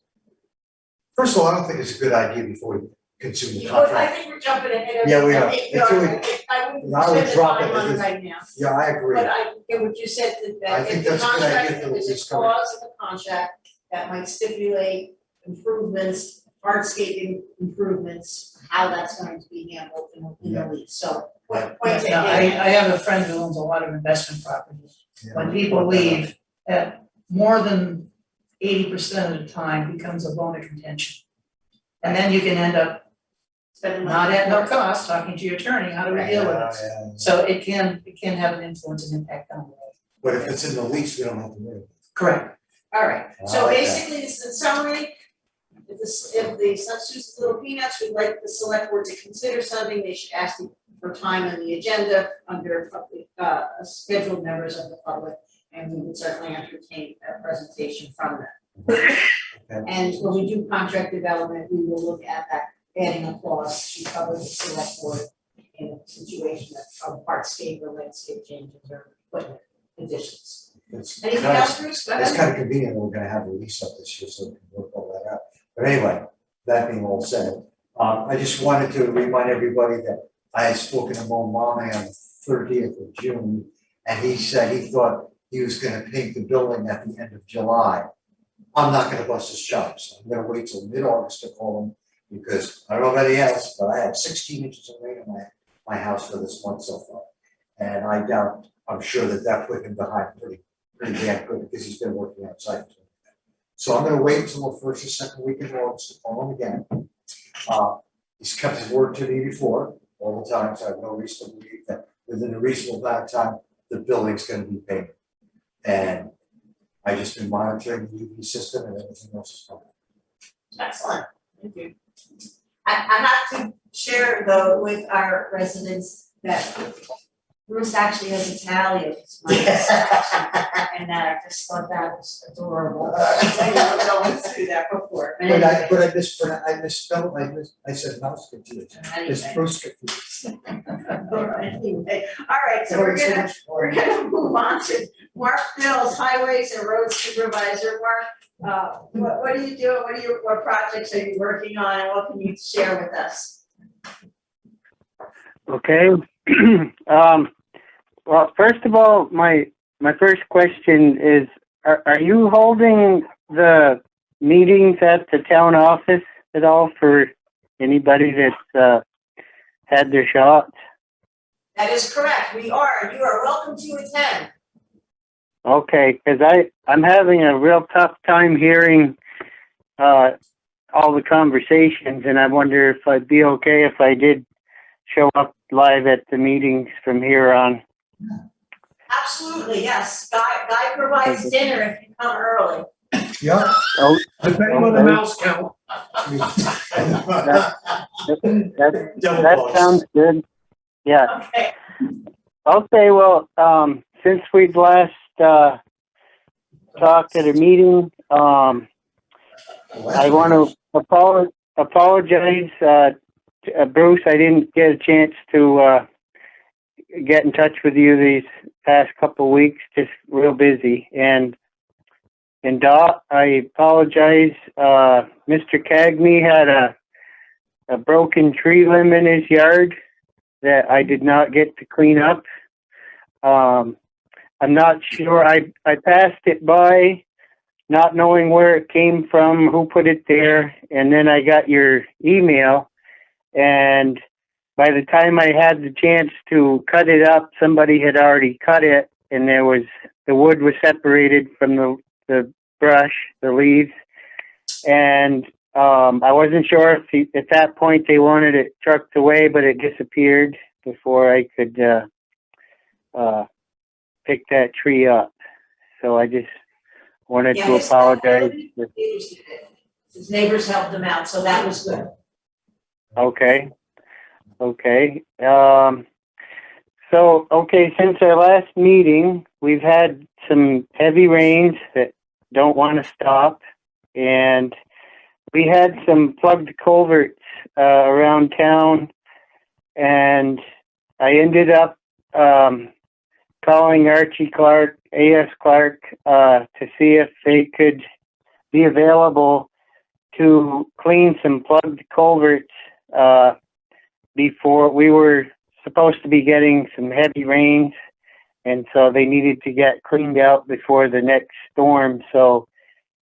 Speaker 4: first of all, I don't think it's a good idea before we consume the
Speaker 1: Well, I
Speaker 4: contract.
Speaker 1: think we're jumping ahead of.
Speaker 4: Yeah, we are.
Speaker 1: I think
Speaker 4: Until we-
Speaker 1: I wouldn't
Speaker 4: I would
Speaker 1: spend the
Speaker 4: drop
Speaker 1: time
Speaker 4: it
Speaker 1: on
Speaker 4: if
Speaker 1: it
Speaker 4: it's-
Speaker 1: right now.
Speaker 4: Yeah, I agree.
Speaker 1: But I get what you said,
Speaker 4: I
Speaker 1: that
Speaker 4: think
Speaker 1: if the
Speaker 4: that's a good idea
Speaker 1: contract,
Speaker 4: for the
Speaker 1: if there's
Speaker 4: police
Speaker 1: a
Speaker 4: company.
Speaker 1: clause in the contract that might stipulate improvements, hardscaping improvements, how that's going to be handled in the lease, so point
Speaker 3: Now,
Speaker 1: taken.
Speaker 3: I have a friend who owns a lot of investment properties.
Speaker 4: Yeah.
Speaker 3: When people leave, more than 80% of the time becomes a bone of contention. And then you can end up
Speaker 1: Spending
Speaker 3: not
Speaker 1: money.
Speaker 3: at no cost, talking to your attorney, how do we deal with this?
Speaker 4: Yeah.
Speaker 3: So it can have an influence and impact on the road.
Speaker 4: But if it's in the lease, we don't have to worry.
Speaker 3: Correct.
Speaker 1: All right,
Speaker 4: I
Speaker 1: so
Speaker 4: like that.
Speaker 1: basically, this is a summary. If the substitutes Little Peanuts would like the select board to consider something, they should ask for time on the agenda under public, scheduled members of the public, and we would certainly entertain a presentation from them.
Speaker 4: Okay.
Speaker 1: And when we do contract development, we will look at that, adding a clause to cover the select board in a situation of hardscape or landscape changes or equipment additions. Anything else, Bruce? Go
Speaker 4: It's
Speaker 1: ahead.
Speaker 4: kind of convenient that we're gonna have a lease up this year, so we can work all that out. But anyway, that being all said, I just wanted to remind everybody that I had spoken to Mo Mame on the 30th of June, and he said he thought he was gonna paint the building at the end of July. I'm not gonna bust his chops. I'm gonna wait till mid-August to call him, because I don't know about anybody else, but I had 16 inches of rain in my house for this month so far. And I doubt, I'm sure that put him behind pretty damn good, because he's been working outside. So I'm gonna wait until the first or second week in August to call him again. He's kept his word to me before, all the time, so I have no reason to believe that within a reasonable amount of time, the building's gonna be painted. And I just been monitoring the UV system and everything else is fine.
Speaker 1: Excellent, thank you. I have to share though with our residents that Bruce actually has Italians, and I just thought that was adorable. I never going through that before.
Speaker 4: But I misspelled, I said mouse confused. It's
Speaker 1: Anyway.
Speaker 4: Bruce confused.
Speaker 1: Anyway, all right, so we're gonna move on to Mark Mills, Highways and Road Supervisor. Mark, what are you doing? What projects are you working on, and what can you share with us?
Speaker 7: Okay. Well, first of all, my first question is, are you holding the meetings at the town office at all for anybody that's had their shots?
Speaker 1: That is correct, we are, you are welcome to attend.
Speaker 7: Okay, because I'm having a real tough time hearing all the conversations, and I wonder if I'd be okay if I did show up live at the meetings from here on.
Speaker 1: Absolutely, yes, Guy provides dinner if you come early.
Speaker 4: Yeah.
Speaker 7: Oh,
Speaker 5: Depending on the mouse count.
Speaker 7: that sounds good. Yeah.
Speaker 1: Okay,
Speaker 7: Okay, well, since we'd last talked at a meeting, I want to apologize, Bruce. I didn't get a chance to get in touch with you these past couple of weeks. Just real busy. And Dot, I apologize. Mr. Cagney had a broken tree limb in his yard that I did not get to clean up. I'm not sure. I passed it by, not knowing where it came from, who put it there, and then I got your email, and by the time I had the chance to cut it up, somebody had already cut it, and the wood was separated from the brush, the leaves, and I wasn't sure if at that point they wanted it trucked away, but it disappeared before I could pick that tree up. So I just wanted
Speaker 1: Yeah,
Speaker 7: to apologize.
Speaker 1: his neighbors helped him out, so that was good.
Speaker 7: Okay. Okay. Since our last meeting, we've had some heavy rains that don't want to stop, and we had some plugged culverts around town, and I ended up calling Archie Clark, A.S. Clark, to see if they could be available to clean some plugged culverts before we were supposed to be getting some heavy rains, and so they needed to get cleaned out before the next storm. So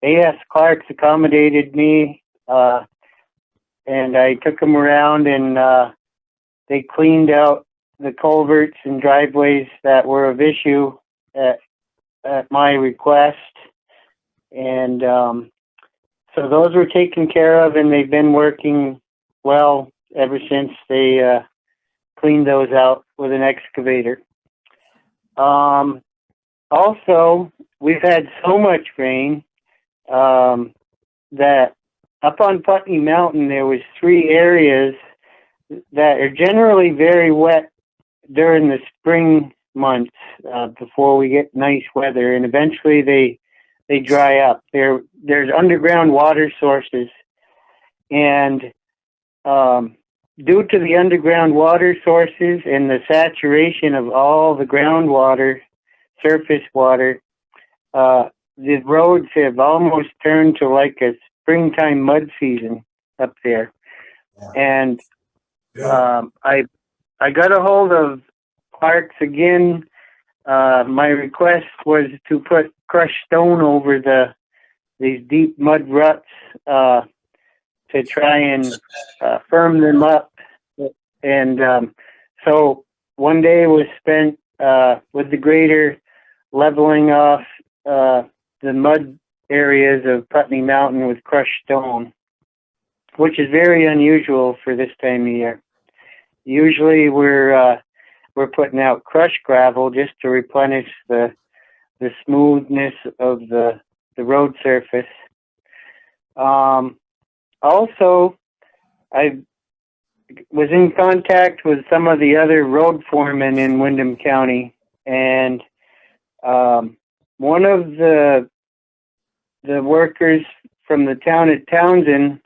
Speaker 7: A.S. Clark's accommodated me, and I took them around, and they cleaned out the culverts and driveways that were of issue at my request. And so those were taken care of, and they've been working well ever since they cleaned those out with an excavator. Also, we've had so much rain that up on Putney Mountain, there was 3 areas that are generally very wet during the spring months before we get nice weather, and eventually they dry up. There's underground water sources, and due to the underground water sources and the saturation of all the groundwater, surface water, the roads have almost turned to like a springtime mud season up there. And I got a hold of Clark's again. My request was to put crushed stone over these deep mud ruts to try and firm them up. And so one day was spent with the grader leveling off the mud areas of Putney Mountain with crushed stone, which is very unusual for this time of year. Usually we're putting out crushed gravel just to replenish the smoothness of the road surface. Also, I was in contact with some of the other road foremen in Windham County, and one of the workers from the town of Townsend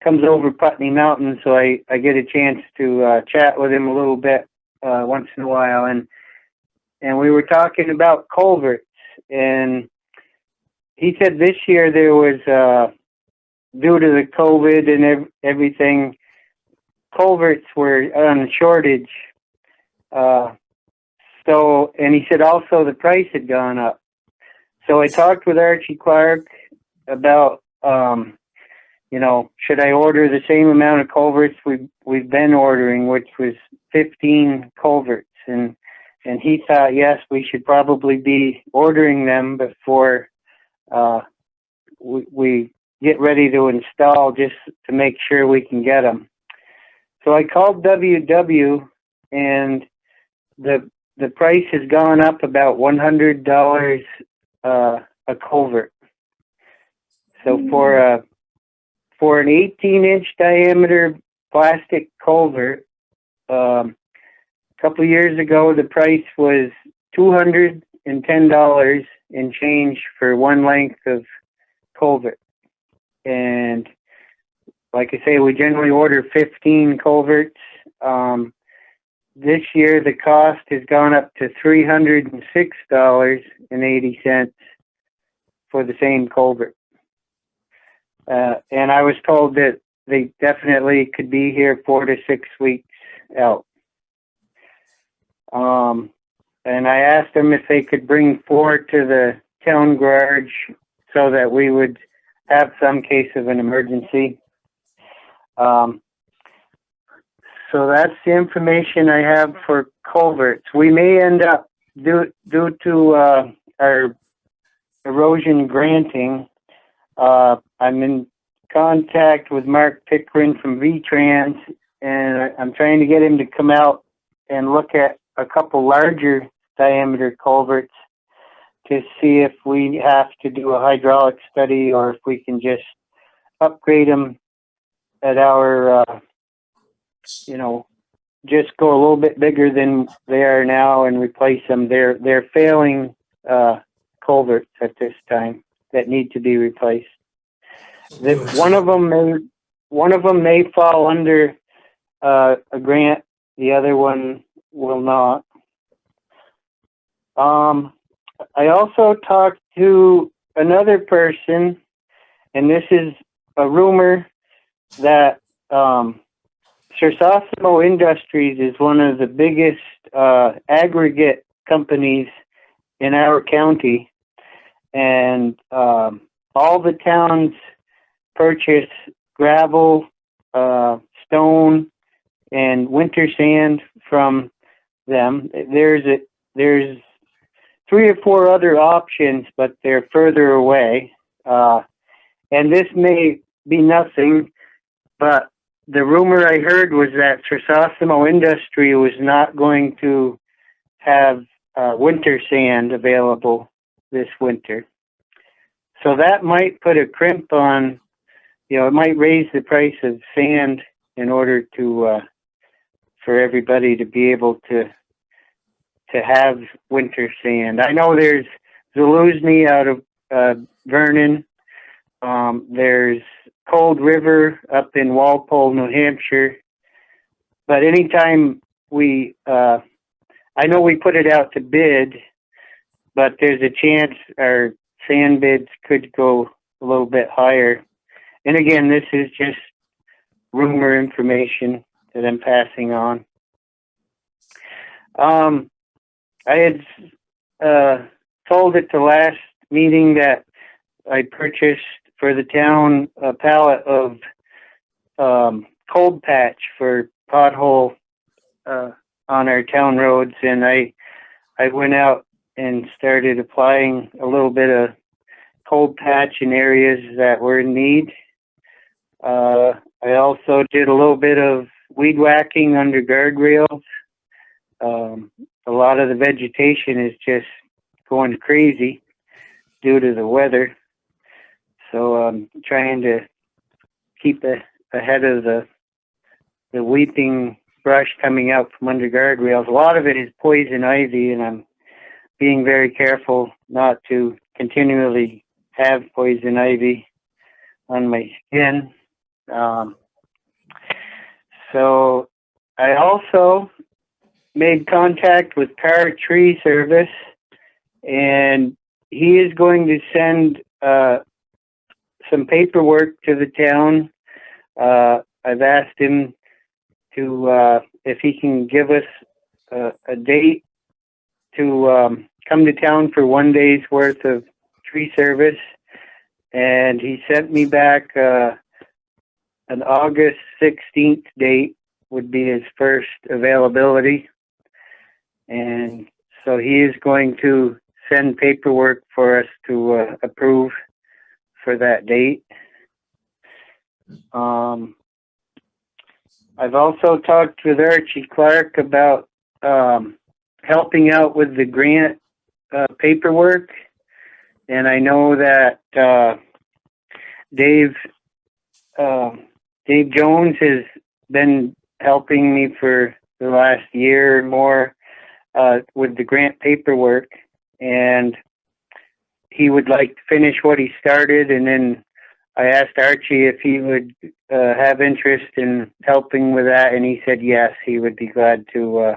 Speaker 7: comes over Putney Mountain, so I get a chance to chat with him a little bit once in a while, and we were talking about culverts, and he said this year there was due to the COVID and everything, culverts were on a shortage. And he said also the price had gone up. So I talked with Archie Clark about, should I order the same amount of culverts we've been ordering, which was 15 culverts. And he thought, yes, we should probably be ordering them before we get ready to install, just to make sure we can get them. So I called WW, and the price has gone up about $100 a culvert. So for an 18-inch diameter plastic culvert, a couple of years ago the price was $210 and change for one length of culvert. And like I say, we generally order 15 culverts. This year the cost has gone up to $306.80 for the same culvert. And I was told that they definitely could be here 4 to 6 weeks out. And I asked them if they could bring 4 to the town garage so that we would have some case of an emergency. So that's the information I have for culverts. We may end up, due to our erosion granting, I'm in contact with Mark Pickering from V-Trans, and I'm trying to get him to come out and look at a couple larger diameter culverts to see if we have to do a hydraulic study or if we can just upgrade them at our, just go a little bit bigger than they are now and replace them. They're failing culverts at this time that need to be replaced. One of them may fall under a grant. The other one will not. I also talked to another person, and this is a rumor that Sersosimo Industries is one of the biggest aggregate companies in our county, and all the towns purchase gravel, stone, and winter sand from them. There's 3 or 4 other options, but they're further away. And this may be nothing, but the rumor I heard was that Sersosimo Industry was not going to have winter sand available this winter. So that might put a crimp on, it might raise the price of sand in order to, for everybody to be able to have winter sand. I know there's Zaluzny out of Vernon. There's Cold River up in Walpole, New Hampshire. But anytime I know we put it out to bid, but there's a chance our sand bids could go a little bit higher. And again, this is just rumor information that I'm passing on. I had told at the last meeting that I purchased for the town a pallet of cold patch for pothole on our town roads, and I went out and started applying a little bit of cold patch in areas that were in need. I also did a little bit of weed whacking under guardrails. A lot of the vegetation is just going crazy due to the weather. So I'm trying to keep ahead of the weeping brush coming out from under guardrails. A lot of it is poison ivy, and I'm being very careful not to continually have poison ivy on my skin. So I also made contact with Car Tree Service, and he is going to send some paperwork to the town. I've asked him to if he can give us a date to come to town for 1 day's worth of tree service, and he sent me back an August 16th date would be his first availability. And so he is going to send paperwork for us to approve for that date. I've also talked with Archie Clark about helping out with the grant paperwork. And I know that Dave Jones has been helping me for the last year or more with the grant paperwork, and he would like to finish what he started. And then I asked Archie if he would have interest in helping with that, and he said yes, he would be glad to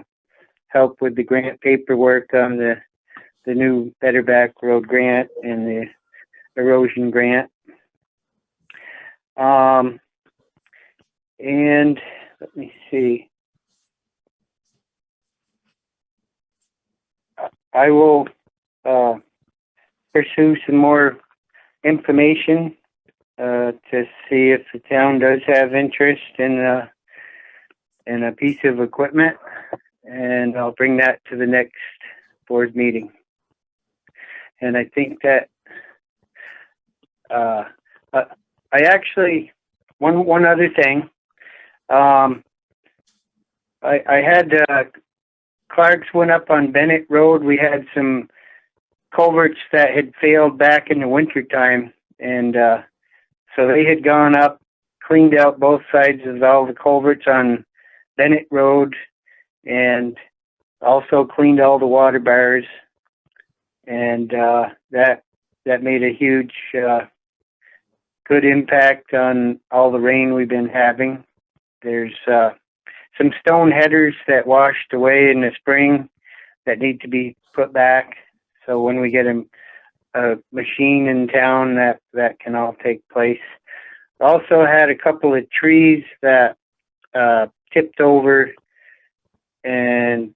Speaker 7: help with the grant paperwork on the new Better Back Road grant and the erosion grant. And let me see. I will pursue some more information to see if the town does have interest in a piece of equipment, and I'll bring that to the next board meeting. And I think that I actually one other thing. I had Clark's went up on Bennett Road. We had some culverts that had failed back in the wintertime. And so they had gone up, cleaned out both sides of all the culverts on Bennett Road, and also cleaned all the water bars. And that made a huge good impact on all the rain we've been having. There's some stone headers that washed away in the spring that need to be put back. So when we get a machine in town, that can all take place. Also had a couple of trees that tipped over and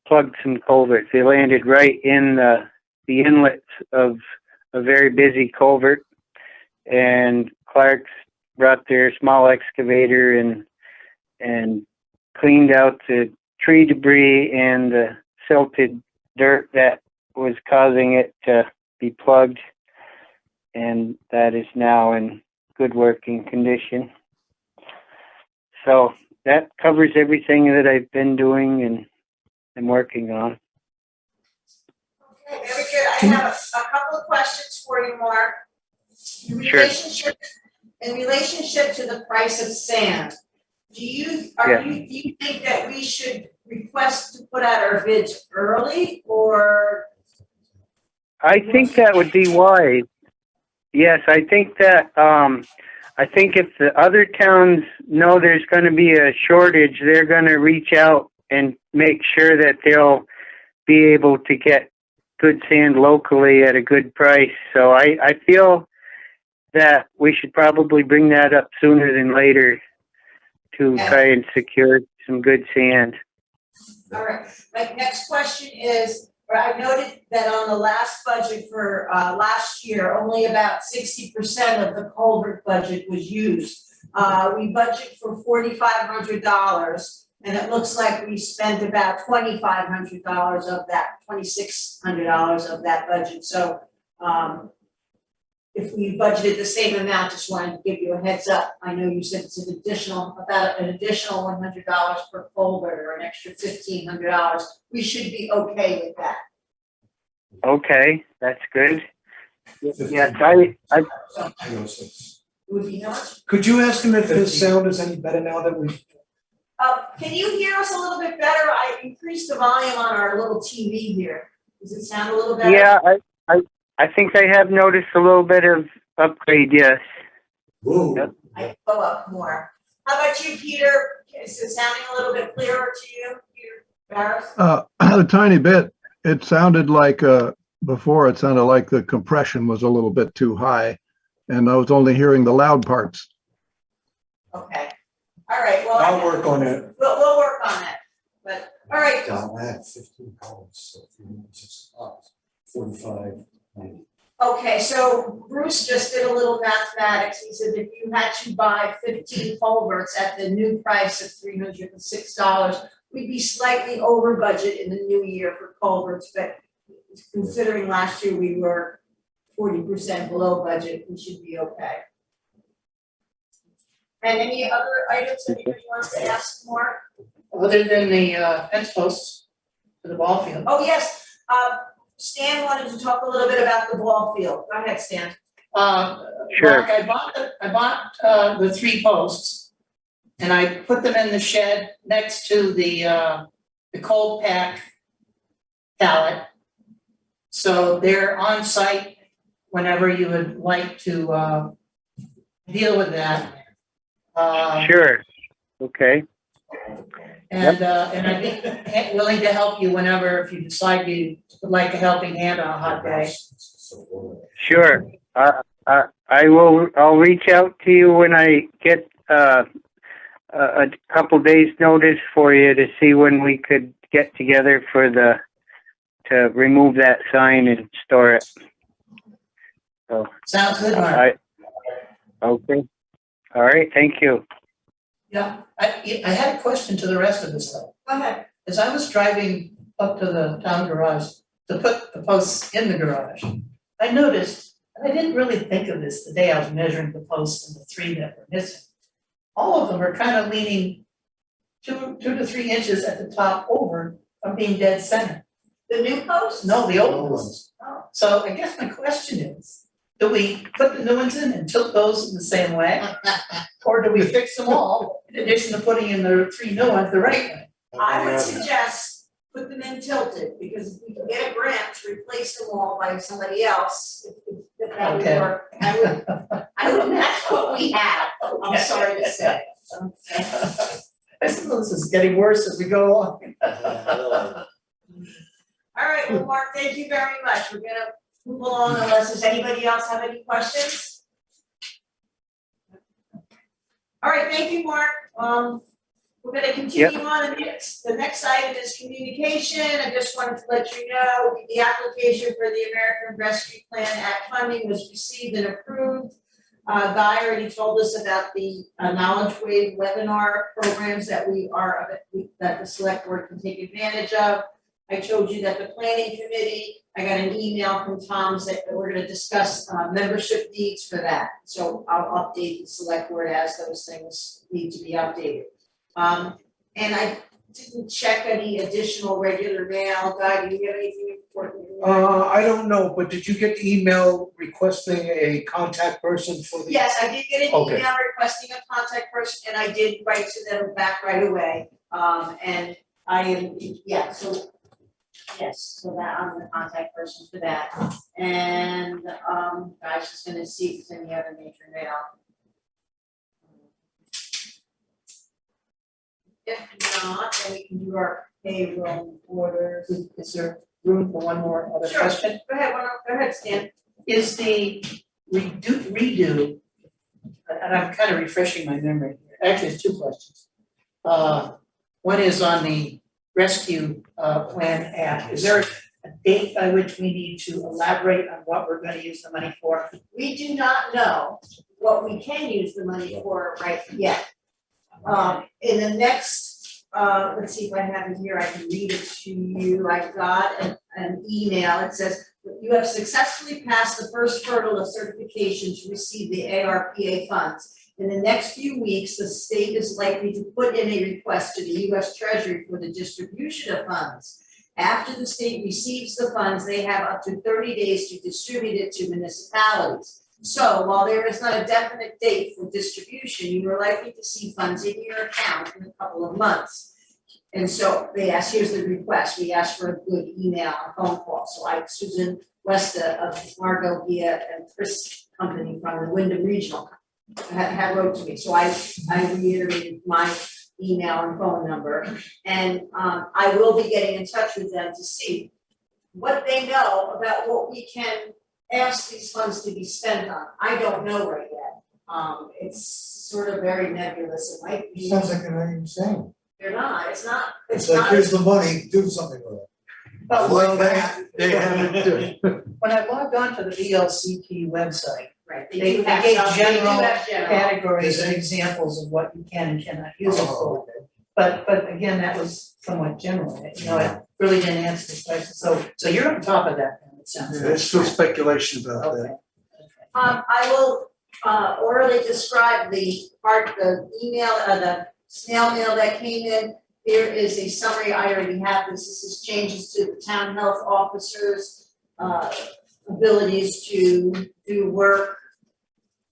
Speaker 7: plugged some culverts. They landed right in the inlets of a very busy culvert, and Clark's brought their small excavator and cleaned out the tree debris and the silted dirt that was causing it to be plugged, and that is now in good working condition. So that covers everything that I've been doing and am working on.
Speaker 1: Okay, very good. I have a couple of questions for you, Mark.
Speaker 7: Sure.
Speaker 1: In relationship to the price of sand, do you think that we should request to put out our bids early, or?
Speaker 7: I think that would be wise. Yes, I think that, I think if the other towns know there's going to be a shortage, they're going to reach out and make sure that they'll be able to get good sand locally at a good price. So I feel that we should probably bring that up sooner than later to try and secure some good sand.
Speaker 1: All right, my next question is, I noted that on the last budget for last year, only about 60% of the culvert budget was used. We budget for $4,500, and it looks like we spent about $2,500 of that, $2,600 of that budget. So if we budgeted the same amount, just wanted to give you a heads up. I know you said it's about an additional $100 per culvert, or an extra $1,500. We should be okay with that.
Speaker 7: Okay, that's good. Yes, I
Speaker 1: Would be how much?
Speaker 5: Could you ask him if the sound is any better now that we've?
Speaker 1: Can you hear us a little bit better? I increased the volume on our little TV here. Does it sound a little better?
Speaker 7: yeah, I think I have noticed a little bit of upgrade, yes.
Speaker 4: Whoa.
Speaker 7: Yep.
Speaker 1: I can go up more. How about you, Peter? Is it sounding a little bit clearer to you, Peter Barris?
Speaker 6: A tiny bit. It sounded like, before it sounded like the compression was a little bit too high, and I was only hearing the loud parts.
Speaker 1: Okay. All right, well.
Speaker 5: I'll work on it.
Speaker 1: We'll work on that. But, all right.
Speaker 4: Down at 15 columns, so 45, 90.
Speaker 1: Okay, so Bruce just did a little mathematics. He said if you had to buy 15 culverts at the new price of $306, we'd be slightly over budget in the new year for culverts, but considering last year we were 40% below budget, we should be okay. And any other items anybody wants to ask more?
Speaker 3: Other than the fence posts for the ball field.
Speaker 1: Oh, yes, Stan wanted to talk a little bit about the ball field. Go ahead, Stan.
Speaker 7: Sure.
Speaker 3: Mark, I bought the 3 posts, and I put them in the shed next to the cold pack pallet. So they're on site whenever you would like to deal with that.
Speaker 7: Sure. Okay.
Speaker 3: And I'd be willing to help you whenever, if you decide you would like a helping hand on a hot day.
Speaker 7: Sure. I'll reach out to you when I get a couple days notice for you to see when we could get together to remove that sign and store it. So
Speaker 3: Sounds good, Mark.
Speaker 7: okay. All right. Thank you.
Speaker 3: Yeah, I had a question to the rest of us though.
Speaker 1: Go ahead.
Speaker 3: As I was driving up to the town garage to put the posts in the garage, I noticed, and I didn't really think of this the day I was measuring the posts and the 3 that were missing. All of them are kind of leaning 2 to 3 inches at the top over from being dead center.
Speaker 1: The new post?
Speaker 3: No, the old ones.
Speaker 1: Oh.
Speaker 3: So I guess my question is, do we put the new ones in and tilt those in the same way? Or do we fix them all in addition to putting in the 3 new ones the right way?
Speaker 1: I would suggest put them in tilted, because if we can get a grant to replace them all by somebody else, if that would
Speaker 3: Okay.
Speaker 1: work, I would match what we have, I'm sorry to say.
Speaker 3: I suppose this is getting worse as we go along.
Speaker 1: All right, well, Mark, thank you very much, we're gonna move along unless does anybody else have any questions? All right, thank you, Mark, we're gonna continue on, the next item is communication, I just wanted to let you know, the application for the American Rescue Plan Act funding was received and approved. Guy already told us about the Knowledge Wave webinar programs that that the select board can take advantage of. I told you that the planning committee, I got an email from Tom's that we're gonna discuss membership needs for that. So I'll update the select board as those things need to be updated. And I didn't check any additional regular mail. Guy, do you have anything important?
Speaker 5: I don't know, but did you get the email requesting a contact person for the?
Speaker 1: Yes, I did get an
Speaker 5: Okay.
Speaker 1: email requesting a contact person, and I did write to them back right away. And I am, yeah, so, yes, so that I'm the contact person for that. And, I was just gonna see if there's any other major mail. If not, then we can do our payroll orders.
Speaker 3: Is there room for one more other
Speaker 1: Sure.
Speaker 3: question?
Speaker 1: Go ahead, Stan.
Speaker 3: Is the redo, and I'm kind of refreshing my memory here, actually, it's 2 questions. One is on the rescue plan act, is there a date by which we need to elaborate on what we're gonna use the money for?
Speaker 1: We do not know what we can use the money for right yet. In the next, let's see if I have it here, I can read it to you, I got an email, it says, you have successfully passed the first hurdle of certification to receive the ARPA funds. In the next few weeks, the state is likely to put in a request to the US Treasury for the distribution of funds. After the state receives the funds, they have up to 30 days to distribute it to municipalities. So while there is not a definite date for distribution, you are likely to see funds in your account in a couple of months. And so they asked, here's the request, we asked for a good email and phone call. So Susan Westa of Margot Via and Chris Company from the Wyndham Regional had wrote to me. So I reiterated my email and phone number. And I will be getting in touch with them to see what they know about what we can ask these funds to be spent on. I don't know right yet. It's sort of very nebulous. It might be,
Speaker 4: Sounds like they're not even saying.
Speaker 1: they're not, it's not.
Speaker 4: It's like, here's the money, do something with it.
Speaker 3: But
Speaker 5: Well, they haven't,
Speaker 3: when I logged on to the VLCT website,
Speaker 1: Right,
Speaker 3: they
Speaker 1: do have
Speaker 3: gave
Speaker 1: some, they do
Speaker 3: general
Speaker 1: have general.
Speaker 3: categories and examples of what you can and cannot use it for.
Speaker 4: Oh, okay.
Speaker 3: But again, that was somewhat general, it really didn't answer the question, so you're on top of that, then, it sounds like.
Speaker 5: there's still speculation about
Speaker 3: Okay,
Speaker 5: that.
Speaker 1: I will orally describe the email, the snail mail that came in. Here is a summary, I already have this is changes to the town health officers' abilities to do work.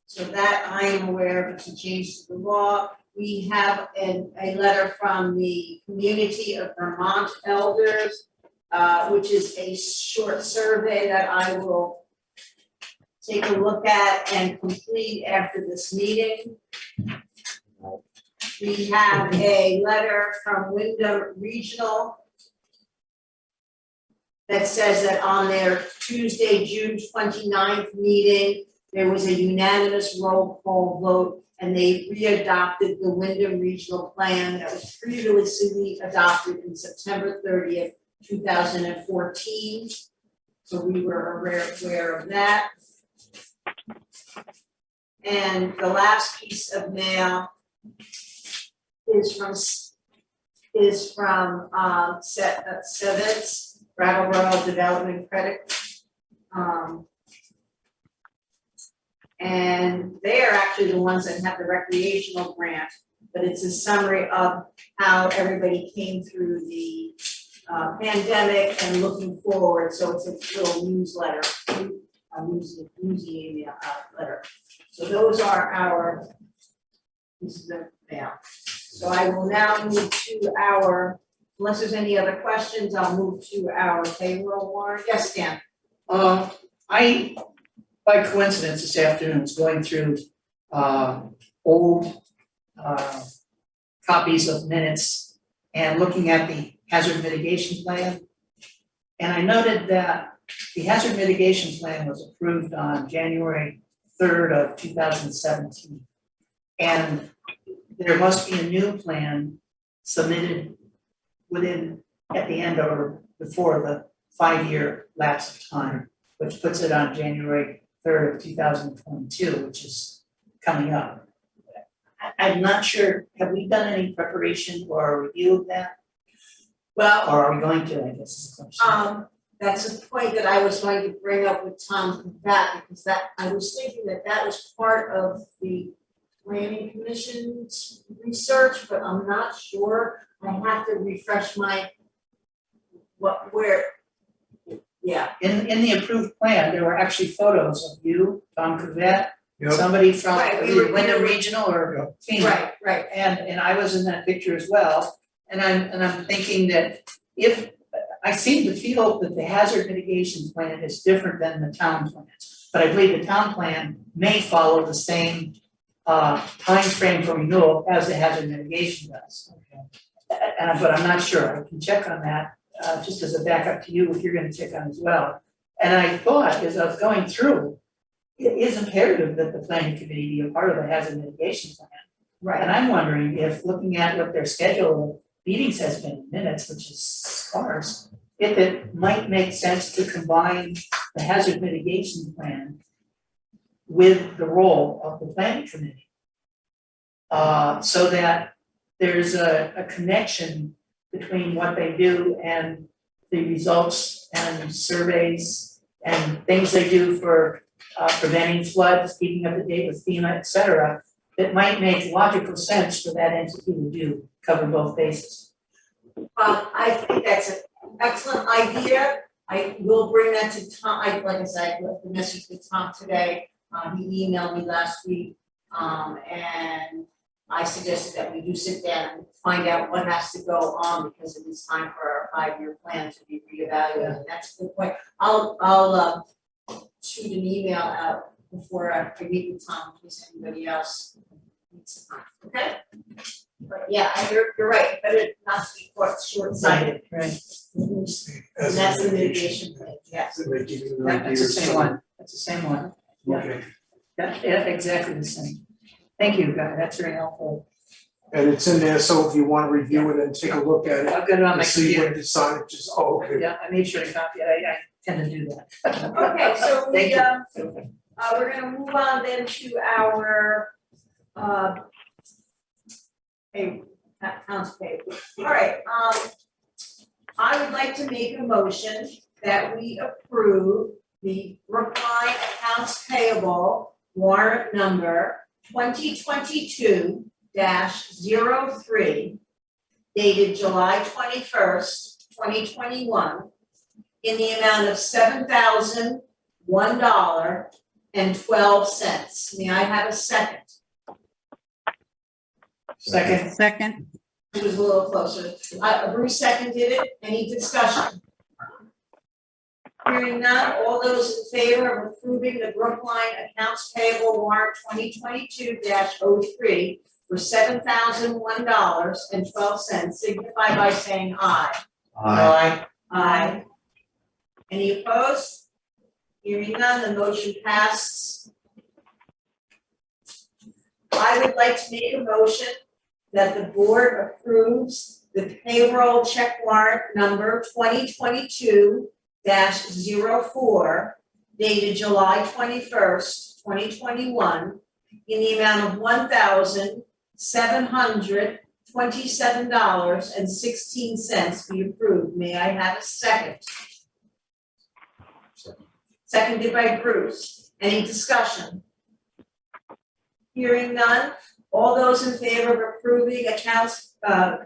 Speaker 1: So that I am aware of, it's a change to the law. We have a letter from the Community of Vermont Elders, which is a short survey that I will take a look at and complete after this meeting. We have a letter from Wyndham Regional that says that on their Tuesday, June 29th meeting, there was a unanimous roll call vote and they readopted the Wyndham Regional Plan that was previously adopted in September 30th, 2014. So we were aware of that. And the last piece of mail is from Sevitz, Brattleboro Development Credit. And they are actually the ones that have the recreational grant, but it's a summary of how everybody came through the pandemic and looking forward, so it's a little newsletter, a newsy letter. So those are our pieces of mail. So I will now move to our, unless there's any other questions, I'll move to our payroll warrant. Yes, Dan?
Speaker 3: I, by coincidence this afternoon, was going through, old, copies of minutes and looking at the hazard mitigation plan. And I noted that the hazard mitigation plan was approved on January 3rd of 2017. And there must be a new plan submitted at the end or before the 5-year lapse of time, which puts it on January 3rd of 2022, which is coming up. I'm not sure, have we done any preparation or review of that?
Speaker 1: Well,
Speaker 3: Or are we going to, I guess is the question.
Speaker 1: that's a point that I was going to bring up with Tom from that, because that, I was thinking that that was part of the planning commission's research, but I'm not sure. I have to refresh my, yeah.
Speaker 3: In the approved plan, there were actually photos of you, Tom Cavett,
Speaker 5: Yep.
Speaker 3: somebody from
Speaker 1: Right, we were-
Speaker 3: Wyndham Regional or FEMA.
Speaker 1: Right,
Speaker 3: And I was in that picture as well, and I'm thinking that if, I seem to feel that the hazard mitigation plan is different than the town plan. But I believe the town plan may follow the same timeframe for renewal as the hazard mitigation does. But I'm not sure, I can check on that, just as a backup to you if you're gonna check on as well. And I thought, as I was going through, it is imperative that the planning committee be a part of the hazard mitigation plan.
Speaker 1: right.
Speaker 3: And I'm wondering if, looking at what their schedule of meetings has been in minutes, which is sparse, if it might make sense to combine the hazard mitigation plan with the role of the planning committee. So that there's a connection between what they do and the results and surveys and things they do for preventing floods, keeping up to date with FEMA, et cetera, that might make logical sense for that entity to do, cover both bases.
Speaker 1: I think that's an excellent idea. I will bring that to Tom. Like I said, I left the message with Tom today. He emailed me last week. And I suggested that we do sit down and find out what has to go on, because it is time for our 5-year plan to be reevaluated. And that's a good point. I'll shoot an email out before I meet with Tom, in case anybody else needs time, okay? But yeah, you're right, better not to be caught short-sighted.
Speaker 3: Right.
Speaker 1: And that's the mitigation plan, yes.
Speaker 3: That's the same one, that's the same one.
Speaker 5: Okay,
Speaker 3: Yeah, exactly the same. Thank you, guys, that's very helpful.
Speaker 5: and it's in there, so if you wanna review it and take a look at it,
Speaker 3: I've got it on my
Speaker 5: and see
Speaker 3: computer.
Speaker 5: what decided, just, oh, okay.
Speaker 3: Yeah, I made sure to copy it, I tend to do that.
Speaker 1: Okay, so
Speaker 3: Thank
Speaker 1: we,
Speaker 3: you.
Speaker 1: we're gonna move on then to our, accounts payable. All right, I would like to make a motion that we approve the Brookline accounts payable warrant number 2022-03 dated July 21st, 2021 in the amount of $7,001.12. May I have a second?
Speaker 3: Second,
Speaker 2: Second,
Speaker 1: It was a little closer. Bruce seconded it. Any discussion? Hearing none, all those in favor of approving the Brookline accounts payable warrant 2022-03 for $7,001.12 signify by saying aye.
Speaker 3: aye.
Speaker 1: Aye. Any opposed? Hearing none, the motion passes. I would like to make a motion that the board approves the payroll check warrant number 2022-04 dated July 21st, 2021 in the amount of $1,727.16 be approved. May I have a second? Seconded by Bruce. Any discussion? Hearing none, All those in favor of approving accounts,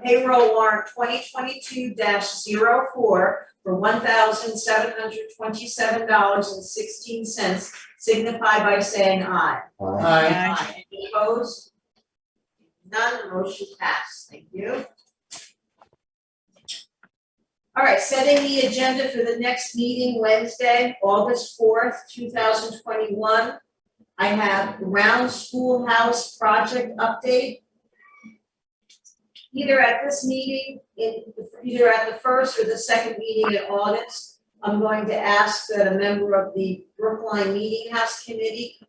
Speaker 1: payroll warrant 2022-04 for $1,727.16 signify by saying aye.
Speaker 3: Aye.
Speaker 1: Any opposed? None, motion passed, thank you. All right, setting the agenda for the next meeting, Wednesday, August 4th, 2021. I have Round Schoolhouse project update. Either at this meeting, either at the first or the second meeting in August, I'm going to ask that a member of the Brookline Meeting House Committee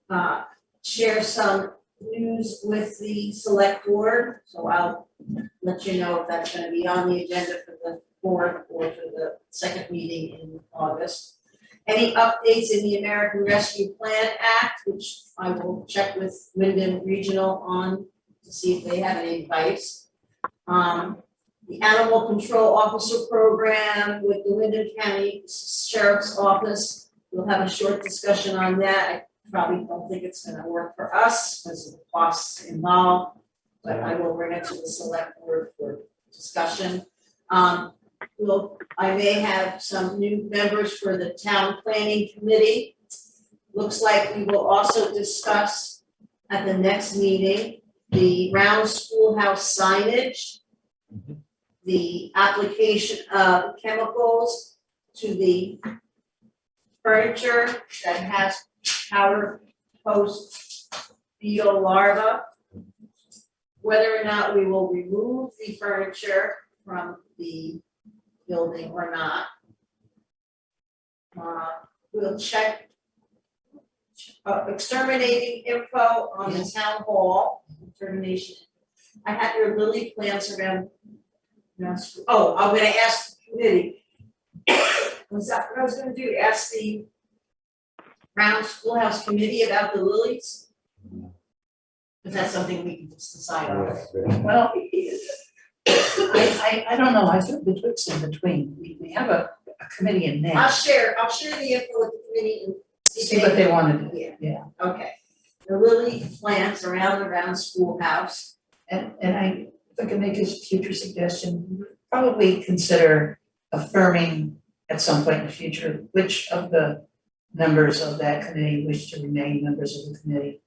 Speaker 1: share some news with the select board. So I'll let you know if that's gonna be on the agenda for the 4th or for the second meeting in August. Any updates in the American Rescue Plan Act, which I will check with Wyndham Regional on to see if they have any advice. The Animal Control Officer Program with the Wyndham County Sheriff's Office. We'll have a short discussion on that. I probably don't think it's gonna work for us because of the costs involved, but I will bring it to the select board for discussion. I may have some new members for the Town Planning Committee. Looks like we will also discuss at the next meeting the Round Schoolhouse signage, the application of chemicals to the furniture that has powder post beetle larvae, whether or not we will remove the furniture from the building or not. We'll check exterminating info on the town hall, termination. I have your lily plants around. Oh, I'm gonna ask the committee. Was that what I was gonna do? Ask the Round Schoolhouse Committee about the lilies? Is that something we can just decide on?
Speaker 3: Well, I don't know, I think betwixt and between, we have a committee in
Speaker 1: I'll
Speaker 3: there,
Speaker 1: share the info with the committee and
Speaker 3: see what they wanna do,
Speaker 1: Yeah.
Speaker 3: yeah.
Speaker 1: Okay. The lily plants around the Round Schoolhouse.
Speaker 3: And if I can make a future suggestion, probably consider affirming at some point in the future which of the members of that committee wish to remain members of the committee.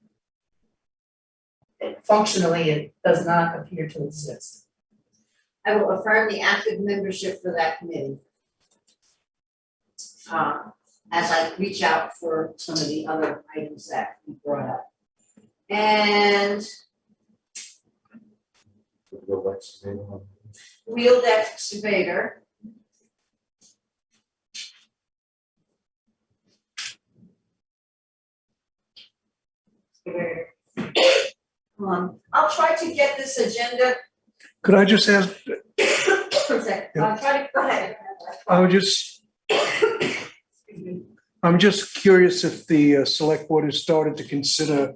Speaker 3: Functionally, it does not appear to exist.
Speaker 1: I will affirm the active membership for that committee. As I reach out for some of the other items that we brought up. And wheeled excavator. I'll try to get this agenda.
Speaker 5: Could I just ask,
Speaker 1: For a second, I'll try to, go ahead.
Speaker 5: I'm just curious if the select board has started to consider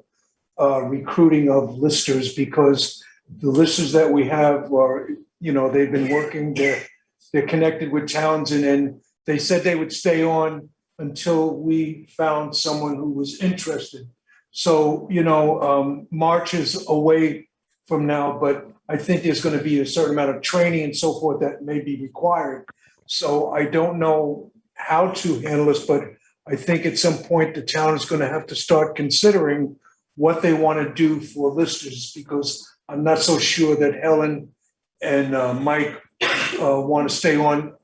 Speaker 5: recruiting of listers, because the listers that we have are, they've been working, they're connected with towns, and they said they would stay on until we found someone who was interested. So, March is away from now, but I think there's going to be a certain amount of training and so forth that may be required. So I don't know how to handle this, but I think at some point the town is going to have to start considering what they want to do for listers, because I'm not so sure that Helen and Mike want to stay on,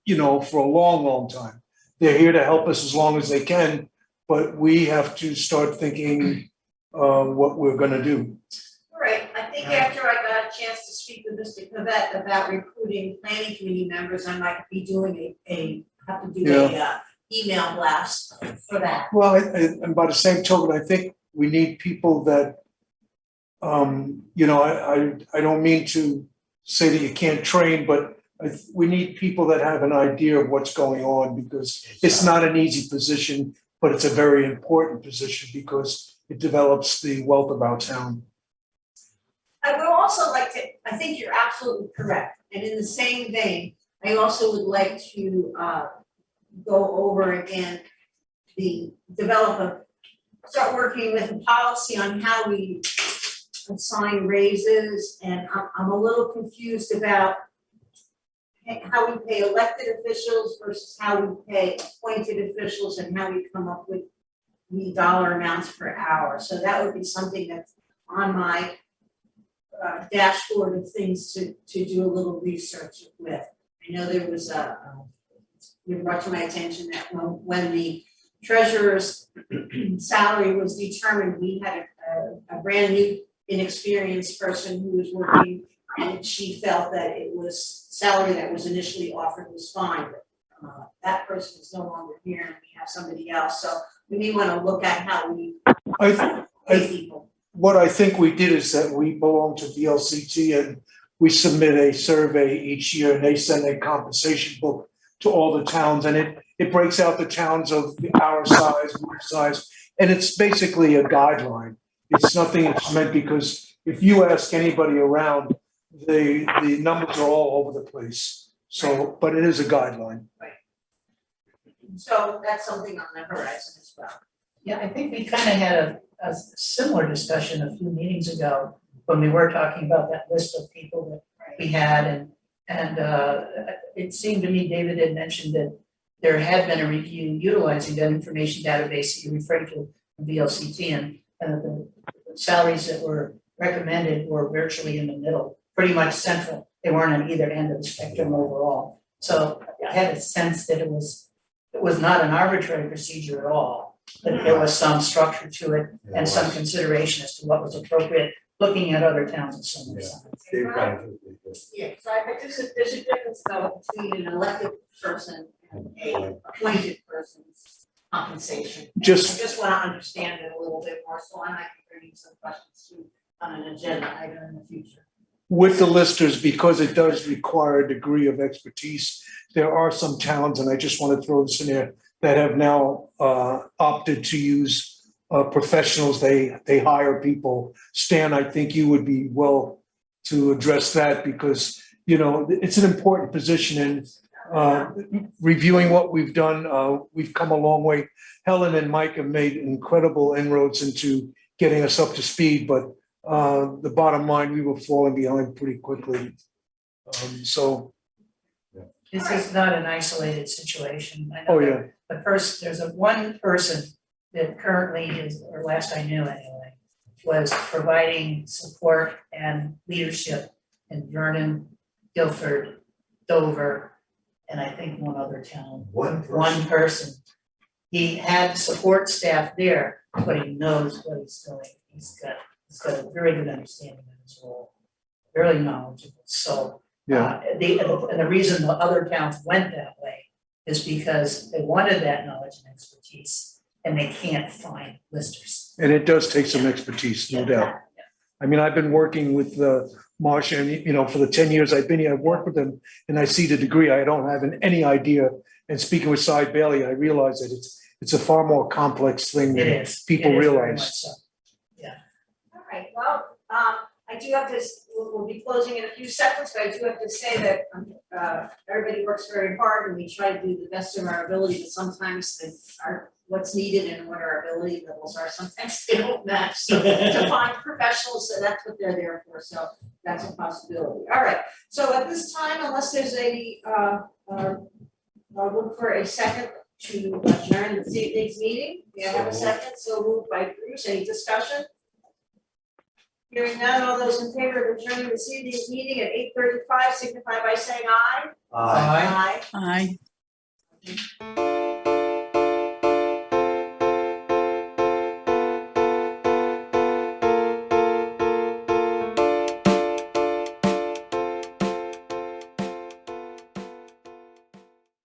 Speaker 5: for a long, long time. They're here to help us as long as they can, but we have to start thinking what we're going to do.
Speaker 1: All right, I think after I got a chance to speak with Mr. Cavett about recruiting planning committee members, I might be doing a email blast for that.
Speaker 5: Well, and by the same token, I think we need people that, I don't mean to say that you can't train, but we need people that have an idea of what's going on, because it's not an easy position, but it's a very important position because it develops the wealth of our town.
Speaker 1: I would also like to, I think you're absolutely correct, and in the same vein, I also would like to go over again start working with a policy on how we assign raises, and I'm a little confused about how we pay elected officials versus how we pay appointed officials and how we come up with the dollar amounts per hour. So that would be something that's on my dashboard of things to do a little research with. I know there was it brought to my attention that when the treasurer's salary was determined, we had a brand new inexperienced person who was working, and she felt that it was salary that was initially offered was fine, but that person is no longer here and we have somebody else, so we may wanna look at how we pay people.
Speaker 5: What I think we did is that we belong to VLCT and we submit a survey each year and they send a compensation book to all the towns, and it breaks out the towns of our size, your size, and it's basically a guideline. It's nothing that's meant, because if you ask anybody around, the numbers are all over the place. So, but it is a guideline.
Speaker 1: So that's something on the horizon as well.
Speaker 3: Yeah, I think we kind of had a similar discussion a few meetings ago when we were talking about that list of people that we had, and it seemed to me David had mentioned that there had been a review utilizing that information database that you referred to, VLCT, and the salaries that were recommended were virtually in the middle, pretty much central. They weren't on either end of the spectrum overall. So I had a sense that it was not an arbitrary procedure at all, but there was some structure to it and some consideration as to what was appropriate, looking at other towns of similar size.
Speaker 1: Yeah, so there's a difference though between an elected person and a appointed person's compensation. I just wanna understand it a little bit more, so I might be bringing some questions to on an agenda item in the future.
Speaker 5: With the listers, because it does require a degree of expertise, there are some towns, and I just want to throw this in there, that have now opted to use professionals. They hire people. Stan, I think you would be well to address that, because, you know, it's an important position, and reviewing what we've done, we've come a long way. Helen and Mike have made incredible inroads into getting us up to speed, but the bottom line, we were falling behind pretty quickly. So.
Speaker 3: This is not an isolated situation. I know
Speaker 5: Oh, yeah.
Speaker 3: there's one person that currently is, or last I knew anyway, was providing support and leadership in Vernon, Guilford, Dover, and I think one other town. One person. He had support staff there, but he knows what he's doing. He's got a very good understanding of his role, very knowledgeable. So and the reason the other towns went that way is because they wanted that knowledge and expertise, and they can't find listers.
Speaker 5: And it does take some expertise, no doubt. I mean, I've been working with Marsha, and, you know, for the 10 years I've been here, I've worked with them, and I see the degree. I don't have any idea. And speaking with Cy Bailey, I realize that it's a far more complex thing than people realize.
Speaker 3: So.
Speaker 1: All right, well, I do have to, we'll be closing in a few seconds, but I do have to say that everybody works very hard and we try to do the best of our ability, but sometimes what's needed and what our ability levels are, sometimes they don't match. So to find professionals, so that's what they're there for, so that's a possibility. All right, so at this time, unless there's any, I'll look for a second to adjourn this evening's meeting. We have a second, so moved by Bruce. Any discussion? Hearing none, all those in favor of adjourning this evening's meeting at 8:35 signify by saying aye.
Speaker 3: Aye.
Speaker 1: Aye.
Speaker 2: Aye.